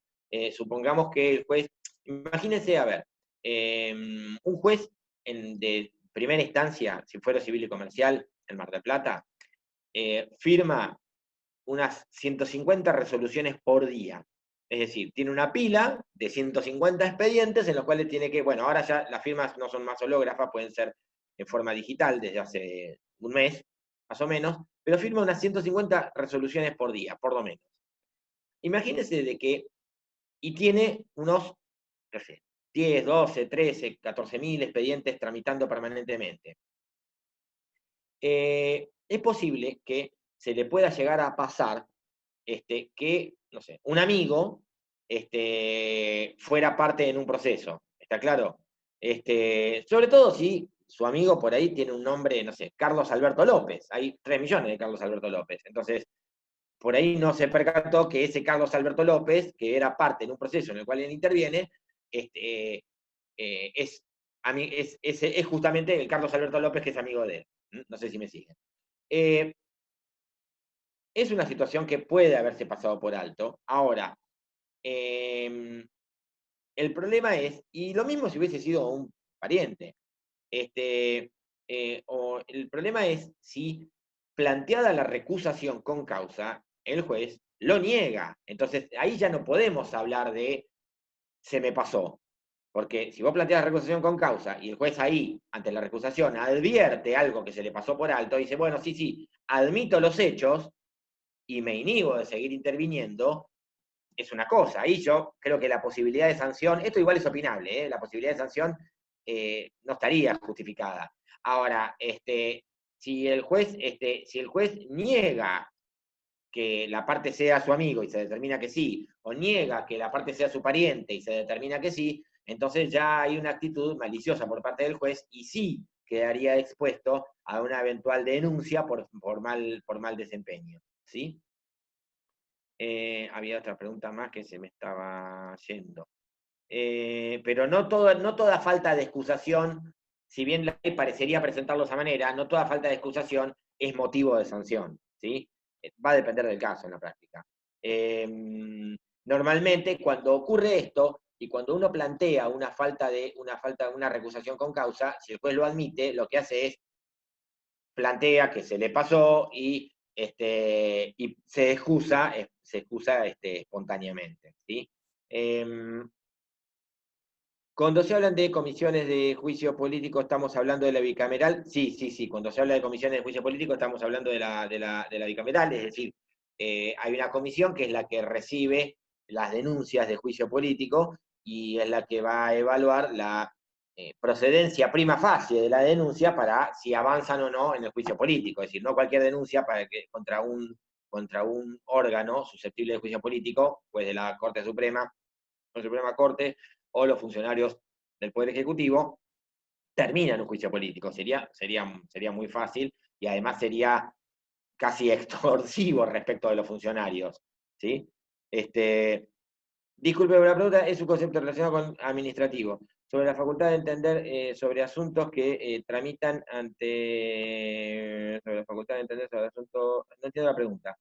Supongamos que el juez, imagínense, a ver, un juez de primera instancia, si fuera civil y comercial, en Mar del Plata, firma unas 150 resoluciones por día. Es decir, tiene una pila de 150 expedientes en los cuales tiene que, bueno, ahora ya las firmas no son más hológrafas, pueden ser en forma digital desde hace un mes, más o menos, pero firma unas 150 resoluciones por día, por lo menos. Imagínense de que, y tiene unos, no sé, 10, 12, 13, 14.000 expedientes tramitando permanentemente. Es posible que se le pueda llegar a pasar que, no sé, un amigo fuera parte en un proceso, ¿está claro? Sobre todo si su amigo por ahí tiene un nombre, no sé, Carlos Alberto López, hay 3 millones de Carlos Alberto López, entonces por ahí no se percató que ese Carlos Alberto López, que era parte en un proceso en el cual él interviene, es justamente el Carlos Alberto López que es amigo de él. No sé si me siguen. Es una situación que puede haberse pasado por alto. Ahora, el problema es, y lo mismo si hubiese sido un pariente, o el problema es si planteada la recusación con causa, el juez lo niega. Entonces, ahí ya no podemos hablar de se me pasó. Porque si vos planteas recusación con causa y el juez ahí, ante la recusación, advierte algo que se le pasó por alto, dice, bueno, sí, sí, admito los hechos y me inhibo de seguir interviniendo, es una cosa. Ahí yo creo que la posibilidad de sanción, esto igual es opinable, la posibilidad de sanción no estaría justificada. Ahora, si el juez niega que la parte sea su amigo y se determina que sí, o niega que la parte sea su pariente y se determina que sí, entonces ya hay una actitud maliciosa por parte del juez y sí quedaría expuesto a una eventual denuncia por mal desempeño. ¿Sí? Había otra pregunta más que se me estaba yendo. Pero no toda falta de excusación, si bien la ley parecería presentarlo de esa manera, no toda falta de excusación es motivo de sanción, ¿sí? Va a depender del caso en la práctica. Normalmente, cuando ocurre esto, y cuando uno plantea una recusación con causa, si el juez lo admite, lo que hace es plantea que se le pasó y se excusa espontáneamente, ¿sí? Cuando se hablan de comisiones de juicio político, ¿estamos hablando de la bicameral? Sí, sí, sí. Cuando se habla de comisiones de juicio político, estamos hablando de la bicameral, es decir, hay una comisión que es la que recibe las denuncias de juicio político y es la que va a evaluar la procedencia prima facie de la denuncia para si avanzan o no en el juicio político. Es decir, no cualquier denuncia contra un órgano susceptible de juicio político, pues de la Corte Suprema, la Suprema Corte, o los funcionarios del Poder Ejecutivo, terminan un juicio político. Sería muy fácil y además sería casi extorsivo respecto de los funcionarios. ¿Sí? Disculpe, la pregunta es un concepto relacionado con administrativo. Sobre la facultad de entender sobre asuntos que tramitan ante. Sobre la facultad de entender sobre asuntos. No entiendo la pregunta.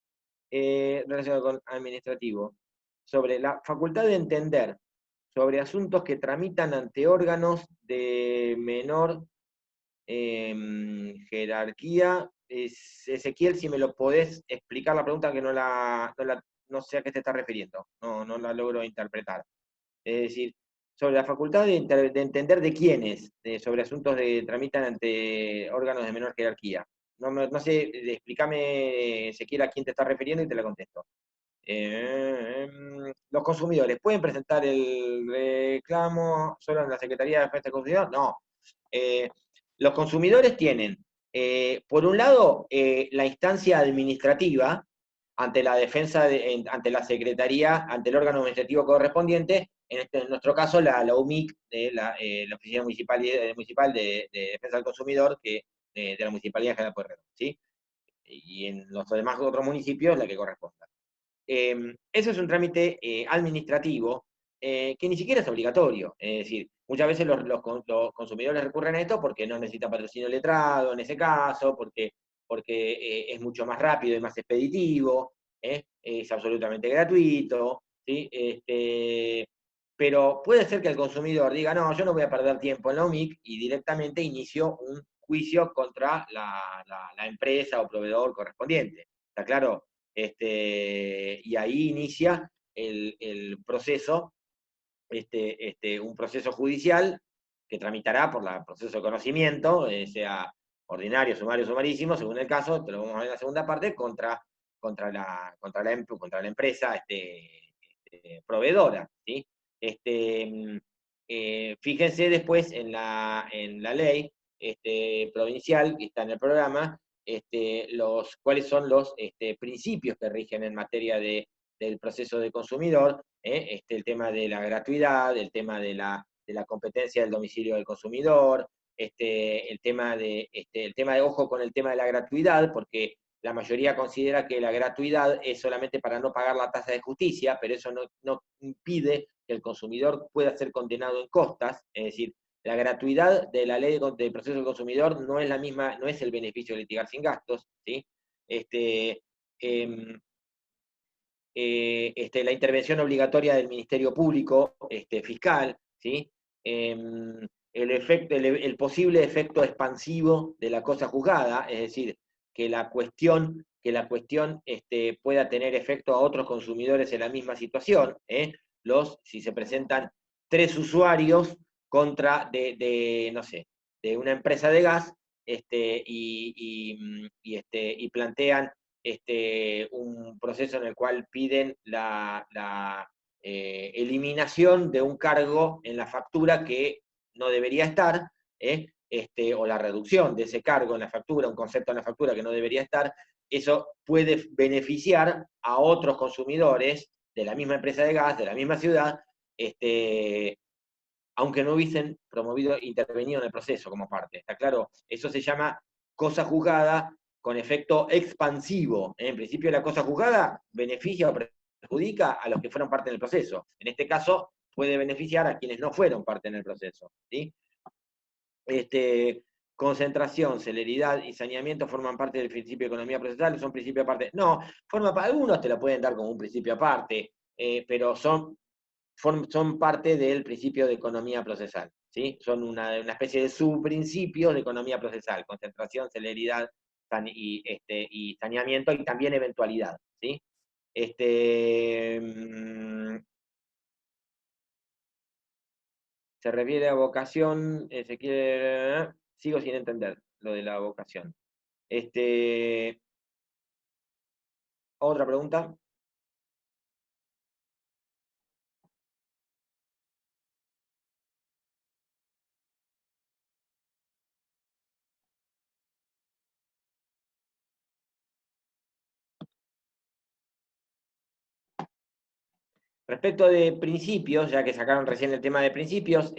Relacionado con administrativo. Sobre la facultad de entender sobre asuntos que tramitan ante órganos de menor jerarquía. Ezequiel, si me lo podés explicar la pregunta, que no sé a qué te estás refiriendo, no la logro interpretar. Es decir, sobre la facultad de entender de quiénes, sobre asuntos que tramitan ante órganos de menor jerarquía. No sé, explícame, Ezequiel, a quién te estás refiriendo y te la contesto. Los consumidores, ¿pueden presentar el reclamo solo en la Secretaría de Defensa del Consumidor? No. Los consumidores tienen, por un lado, la instancia administrativa ante la defensa, ante la Secretaría, ante el órgano administrativo correspondiente, en nuestro caso la UMIC, la Oficina Municipal de Defensa del Consumidor, de la Municipalidad de General Pueyrredón, ¿sí? Y en los demás otros municipios la que corresponda. Eso es un trámite administrativo que ni siquiera es obligatorio. Es decir, muchas veces los consumidores recurren a esto porque no necesitan patrocinio letrado en ese caso, porque es mucho más rápido y más expeditivo, es absolutamente gratuito, ¿sí? Pero puede ser que el consumidor diga, no, yo no voy a perder tiempo en la OMIC y directamente inicio un juicio contra la empresa o proveedor correspondiente. ¿Está claro? Y ahí inicia el proceso, un proceso judicial que tramitará por el proceso de conocimiento, sea ordinario, sumario, sumarísimo, según el caso, te lo vamos a ver en la segunda parte, contra la empresa proveedora. ¿Sí? Fíjense después en la ley provincial que está en el programa, cuáles son los principios que rigen en materia del proceso de consumidor, el tema de la gratuidad, el tema de la competencia del domicilio del consumidor, el tema de ojo con el tema de la gratuidad, porque la mayoría considera que la gratuidad es solamente para no pagar la tasa de justicia, pero eso no impide que el consumidor pueda ser condenado en costas, es decir, la gratuidad de la ley del proceso del consumidor no es la misma, no es el beneficio de litigar sin gastos, ¿sí? La intervención obligatoria del Ministerio Público fiscal, ¿sí? El posible efecto expansivo de la cosa juzgada, es decir, que la cuestión que la cuestión pueda tener efecto a otros consumidores en la misma situación. Si se presentan 3 usuarios contra no sé, de una empresa de gas, y plantean un proceso en el cual piden la eliminación de un cargo en la factura que no debería estar, o la reducción de ese cargo en la factura, un concepto en la factura que no debería estar, eso puede beneficiar a otros consumidores de la misma empresa de gas, de la misma ciudad, aunque no hubiesen intervenido en el proceso como parte. ¿Está claro? Eso se llama cosa juzgada con efecto expansivo. En principio, la cosa juzgada beneficia o perjudica a los que fueron parte del proceso. En este caso, puede beneficiar a quienes no fueron parte en el proceso. ¿Sí? Concentración, celeridad y saneamiento forman parte del principio de economía procesal, son principios aparte. No, algunos te lo pueden dar como un principio aparte, pero son parte del principio de economía procesal, ¿sí? Son una especie de subprincipios de economía procesal, concentración, celeridad y saneamiento, y también eventualidad, ¿sí? Se refiere a vocación, sigo sin entender lo de la vocación. ¿Otra pregunta? Respecto de principios, ya que sacaron recién el tema de principios,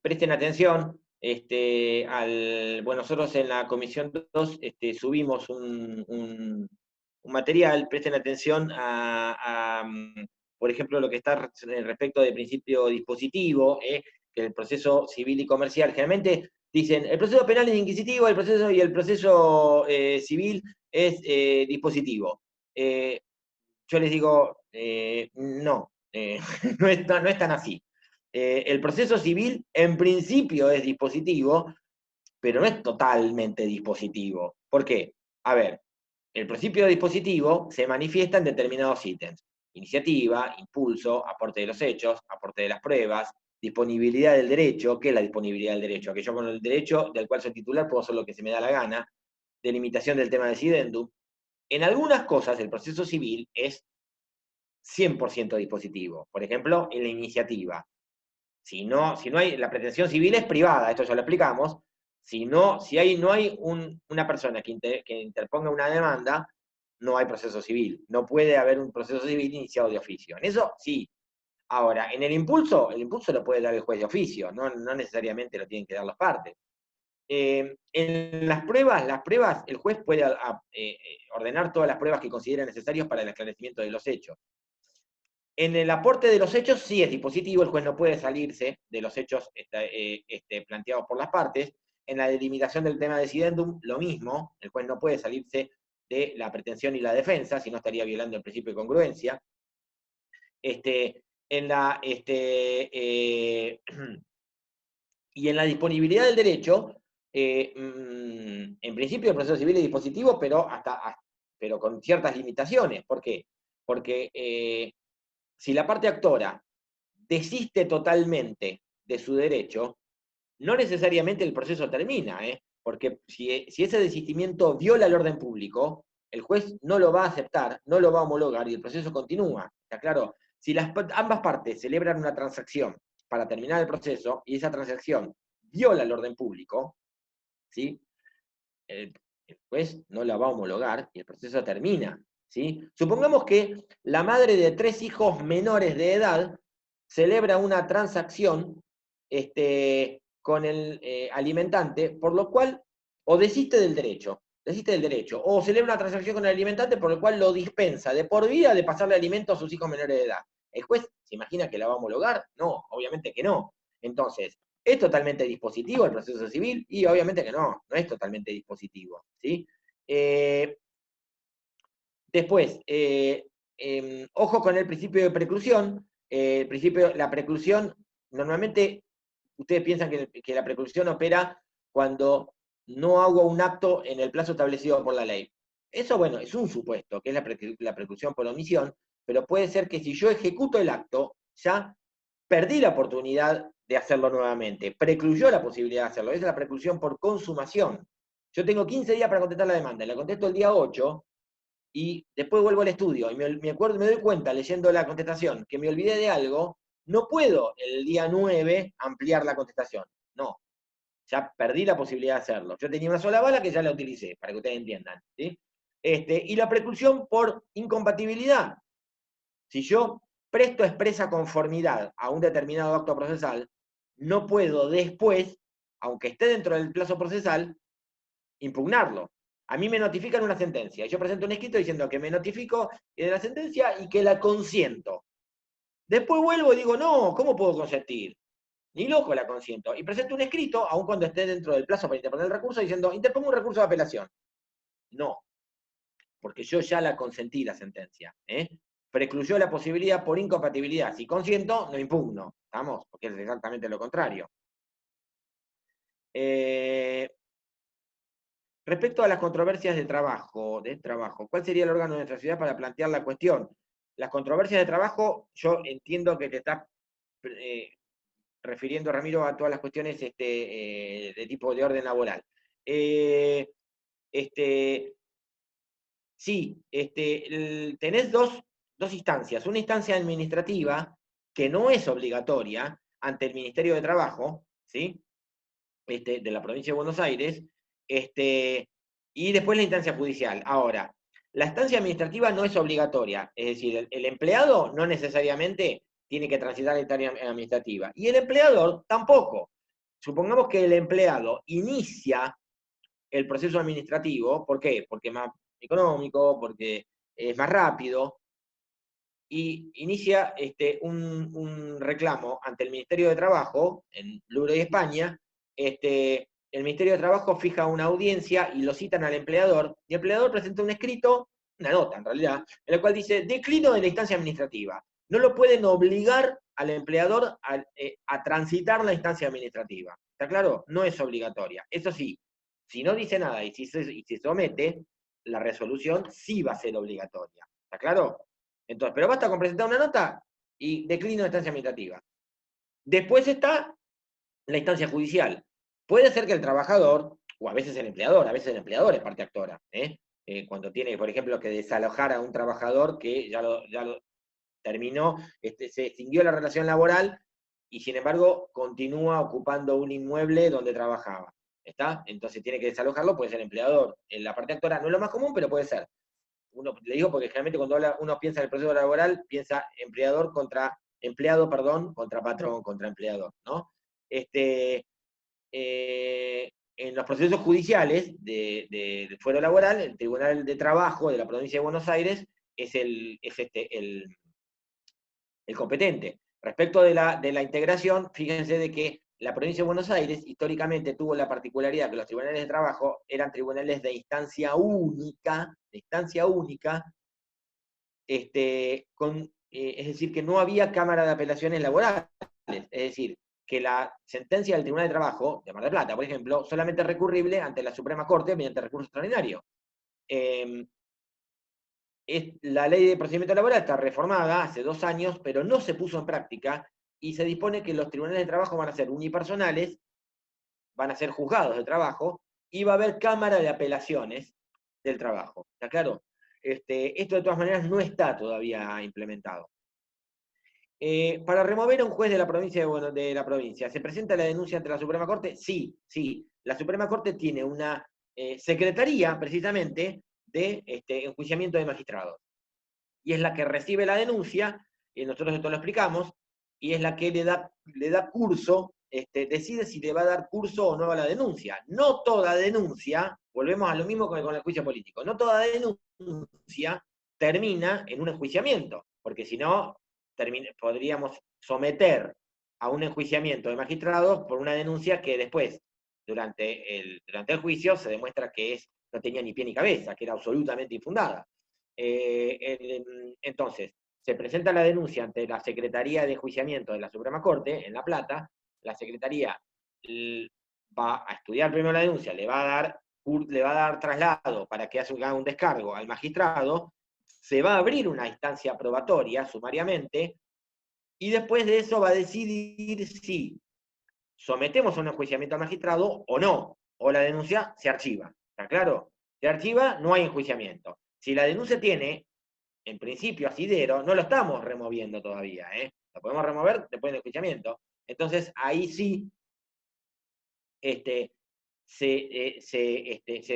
presten atención. Bueno, nosotros en la Comisión 2 subimos un material, presten atención por ejemplo, lo que está respecto de principio dispositivo, que el proceso civil y comercial, generalmente dicen, el proceso penal es inquisitivo, el proceso civil es dispositivo. Yo les digo, no, no es tan así. El proceso civil en principio es dispositivo, pero no es totalmente dispositivo. ¿Por qué? A ver, el principio dispositivo se manifiesta en determinados ítems: iniciativa, impulso, aporte de los hechos, aporte de las pruebas, disponibilidad del derecho. ¿Qué es la disponibilidad del derecho? Que yo con el derecho del cual soy titular puedo hacer lo que se me da la gana. Delimitación del tema decidendum. En algunas cosas el proceso civil es 100% dispositivo. Por ejemplo, en la iniciativa. Si no hay, la pretensión civil es privada, esto ya lo explicamos. No hay una persona que interponga una demanda, no hay proceso civil. No puede haber un proceso civil iniciado de oficio. En eso sí. Ahora, en el impulso lo puede dar el juez de oficio, no necesariamente lo tienen que dar las partes. En las pruebas, el juez puede ordenar todas las pruebas que considera necesarias para el esclarecimiento de los hechos. En el aporte de los hechos sí es dispositivo, el juez no puede salirse de los hechos planteados por las partes. En la delimitación del tema decidendum, lo mismo, el juez no puede salirse de la pretensión y la defensa, si no estaría violando el principio de congruencia. Y en la disponibilidad del derecho, en principio el proceso civil es dispositivo, pero con ciertas limitaciones. ¿Por qué? Porque si la parte actora desiste totalmente de su derecho, no necesariamente el proceso termina, porque si ese desistimiento viola el orden público, el juez no lo va a aceptar, no lo va a homologar y el proceso continúa. ¿Está claro? Si ambas partes celebran una transacción para terminar el proceso y esa transacción viola el orden público, ¿sí? El juez no la va a homologar y el proceso termina. ¿Sí? Supongamos que la madre de 3 hijos menores de edad celebra una transacción con el alimentante, por lo cual, o desiste del derecho, o celebra una transacción con el alimentante, por lo cual lo dispensa de por vida de pasarle alimento a sus hijos menores de edad. ¿El juez se imagina que la va a homologar? No, obviamente que no. Entonces, ¿es totalmente dispositivo el proceso civil? Y obviamente que no es totalmente dispositivo. ¿Sí? Después, ojo con el principio de preclusión. La preclusión, normalmente ustedes piensan que la preclusión opera cuando no hago un acto en el plazo establecido por la ley. Eso, bueno, es un supuesto, que es la preclusión por omisión, pero puede ser que si yo ejecuto el acto, ya perdí la oportunidad de hacerlo nuevamente, precluyó la posibilidad de hacerlo. Esa es la preclusión por consumación. Yo tengo 15 días para contestar la demanda, y la contesto el día 8, y después vuelvo al estudio, y me doy cuenta, leyendo la contestación, que me olvidé de algo, no puedo el día 9 ampliar la contestación. No, ya perdí la posibilidad de hacerlo. Yo tenía una sola bala que ya la utilicé, para que ustedes entiendan. ¿Sí? Y la preclusión por incompatibilidad. Si yo presto expresa conformidad a un determinado acto procesal, no puedo después, aunque esté dentro del plazo procesal, impugnarlo. A mí me notifican una sentencia. Yo presento un escrito diciendo que me notifico de la sentencia y que la consiento. Después vuelvo y digo, no, ¿cómo puedo consentir? Ni loco la consiento. Y presento un escrito, aun cuando esté dentro del plazo para interponer el recurso, diciendo, interpongo un recurso de apelación. No, porque yo ya la consentí la sentencia. Precluyó la posibilidad por incompatibilidad. Si consiento, no impugno. ¿Estamos? Porque es exactamente lo contrario. Respecto a las controversias de trabajo, ¿cuál sería el órgano de nuestra ciudad para plantear la cuestión? Las controversias de trabajo, yo entiendo que te está refiriendo, Ramiro, a todas las cuestiones de tipo de orden laboral. Sí, tenés dos instancias. Una instancia administrativa que no es obligatoria ante el Ministerio de Trabajo, ¿sí? De la provincia de Buenos Aires, y después la instancia judicial. Ahora, la instancia administrativa no es obligatoria, es decir, el empleado no necesariamente tiene que transitar la instancia administrativa, y el empleador tampoco. Supongamos que el empleado inicia el proceso administrativo, ¿por qué? Porque es más económico, porque es más rápido, y inicia un reclamo ante el Ministerio de Trabajo, en Lourdes y España. El Ministerio de Trabajo fija una audiencia y lo citan al empleador, y el empleador presenta un escrito, una nota en realidad, en la cual dice, declino de la instancia administrativa. No lo pueden obligar al empleador a transitar la instancia administrativa. ¿Está claro? No es obligatoria. Eso sí, si no dice nada y si se somete, la resolución sí va a ser obligatoria. ¿Está claro? Entonces, pero basta con presentar una nota y declino de instancia administrativa. Después está la instancia judicial. Puede ser que el trabajador, o a veces el empleador es parte actora, cuando tiene, por ejemplo, que desalojar a un trabajador que ya lo terminó, se extinguió la relación laboral y sin embargo continúa ocupando un inmueble donde trabajaba. ¿Está? Entonces tiene que desalojarlo, puede ser empleador. En la parte actora no es lo más común, pero puede ser. Le digo porque generalmente cuando uno piensa en el proceso laboral, piensa empleado, contra patrón, contra empleador, ¿no? En los procesos judiciales de fuero laboral, el Tribunal de Trabajo de la provincia de Buenos Aires es el competente. Respecto de la integración, fíjense de que la provincia de Buenos Aires históricamente tuvo la particularidad que los tribunales de trabajo eran tribunales de instancia única, es decir, que no había cámara de apelaciones laborales, es decir, que la sentencia del Tribunal de Trabajo, de Mar del Plata, por ejemplo, solamente es recurrible ante la Suprema Corte mediante recurso extraordinario. La ley de procedimiento laboral está reformada hace 2 años, pero no se puso en práctica, y se dispone que los tribunales de trabajo van a ser unipersonales, van a ser juzgados de trabajo, y va a haber cámara de apelaciones del trabajo. ¿Está claro? Esto de todas maneras no está todavía implementado. Para remover a un juez de la provincia, ¿se presenta la denuncia ante la Suprema Corte? Sí, sí. La Suprema Corte tiene una secretaría, precisamente, de enjuiciamiento de magistrados. Y es la que recibe la denuncia, y nosotros esto lo explicamos, y es la que le da curso, decide si le va a dar curso o no a la denuncia. No toda denuncia, volvemos a lo mismo con el juicio político, no toda denuncia termina en un enjuiciamiento, porque si no, podríamos someter a un enjuiciamiento de magistrados por una denuncia que después, durante el juicio, se demuestra que no tenía ni pie ni cabeza, que era absolutamente infundada. Entonces, se presenta la denuncia ante la Secretaría de Enjuiciamiento de la Suprema Corte, en La Plata. La Secretaría va a estudiar primero la denuncia, le va a dar traslado para que haga un descargo al magistrado, se va a abrir una instancia probatoria sumariamente, y después de eso va a decidir si sometemos a un enjuiciamiento al magistrado o no, o la denuncia se archiva. ¿Está claro? Se archiva, no hay enjuiciamiento. Si la denuncia tiene, en principio, asidero, no lo estamos removiendo todavía, ¿eh? Lo podemos remover después del enjuiciamiento. Entonces, ahí sí se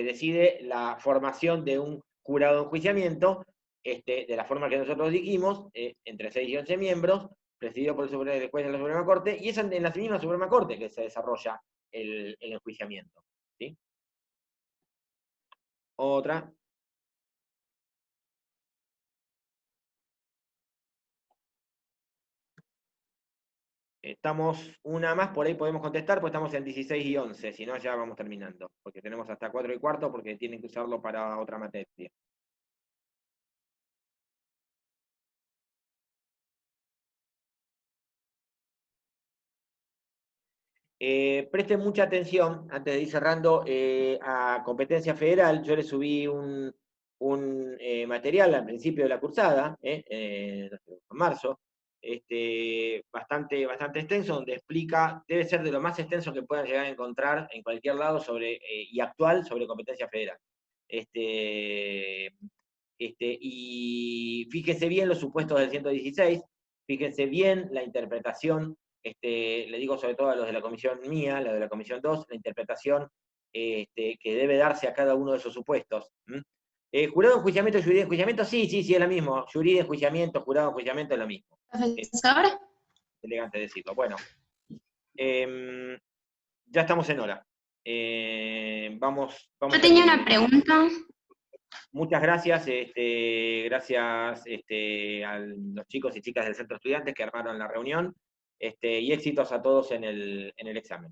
decide la formación de un jurado de enjuiciamiento, de la forma que nosotros dijimos, entre 6 y 11 miembros, presidido por el juez de la Suprema Corte, y es en la misma Suprema Corte que se desarrolla el enjuiciamiento. ¿Sí? Otra. Estamos una más, por ahí podemos contestar, pues estamos en 16 y 11, si no ya vamos terminando, porque tenemos hasta 4 y cuarto, porque tienen que usarlo para otra materia. Presten mucha atención, antes de ir cerrando, a competencia federal. Yo le subí un material al principio de la cursada, en marzo, bastante extenso, donde explica, debe ser de lo más extenso que puedan llegar a encontrar en cualquier lado y actual sobre competencia federal. Y fíjense bien los supuestos del 116, fíjense bien la interpretación, le digo sobre todo a los de la comisión mía, la de la comisión 2, la interpretación que debe darse a cada uno de esos supuestos. Jurado de enjuiciamiento, jury de enjuiciamiento, sí, es lo mismo. Jury de enjuiciamiento, jurado de enjuiciamiento es lo mismo. ¿Profesor? Elegante decirlo. Bueno, ya estamos en hora. Vamos Yo tenía una pregunta. Muchas gracias, gracias a los chicos y chicas del Centro Estudiantes que armaron la reunión, y éxitos a todos en el examen.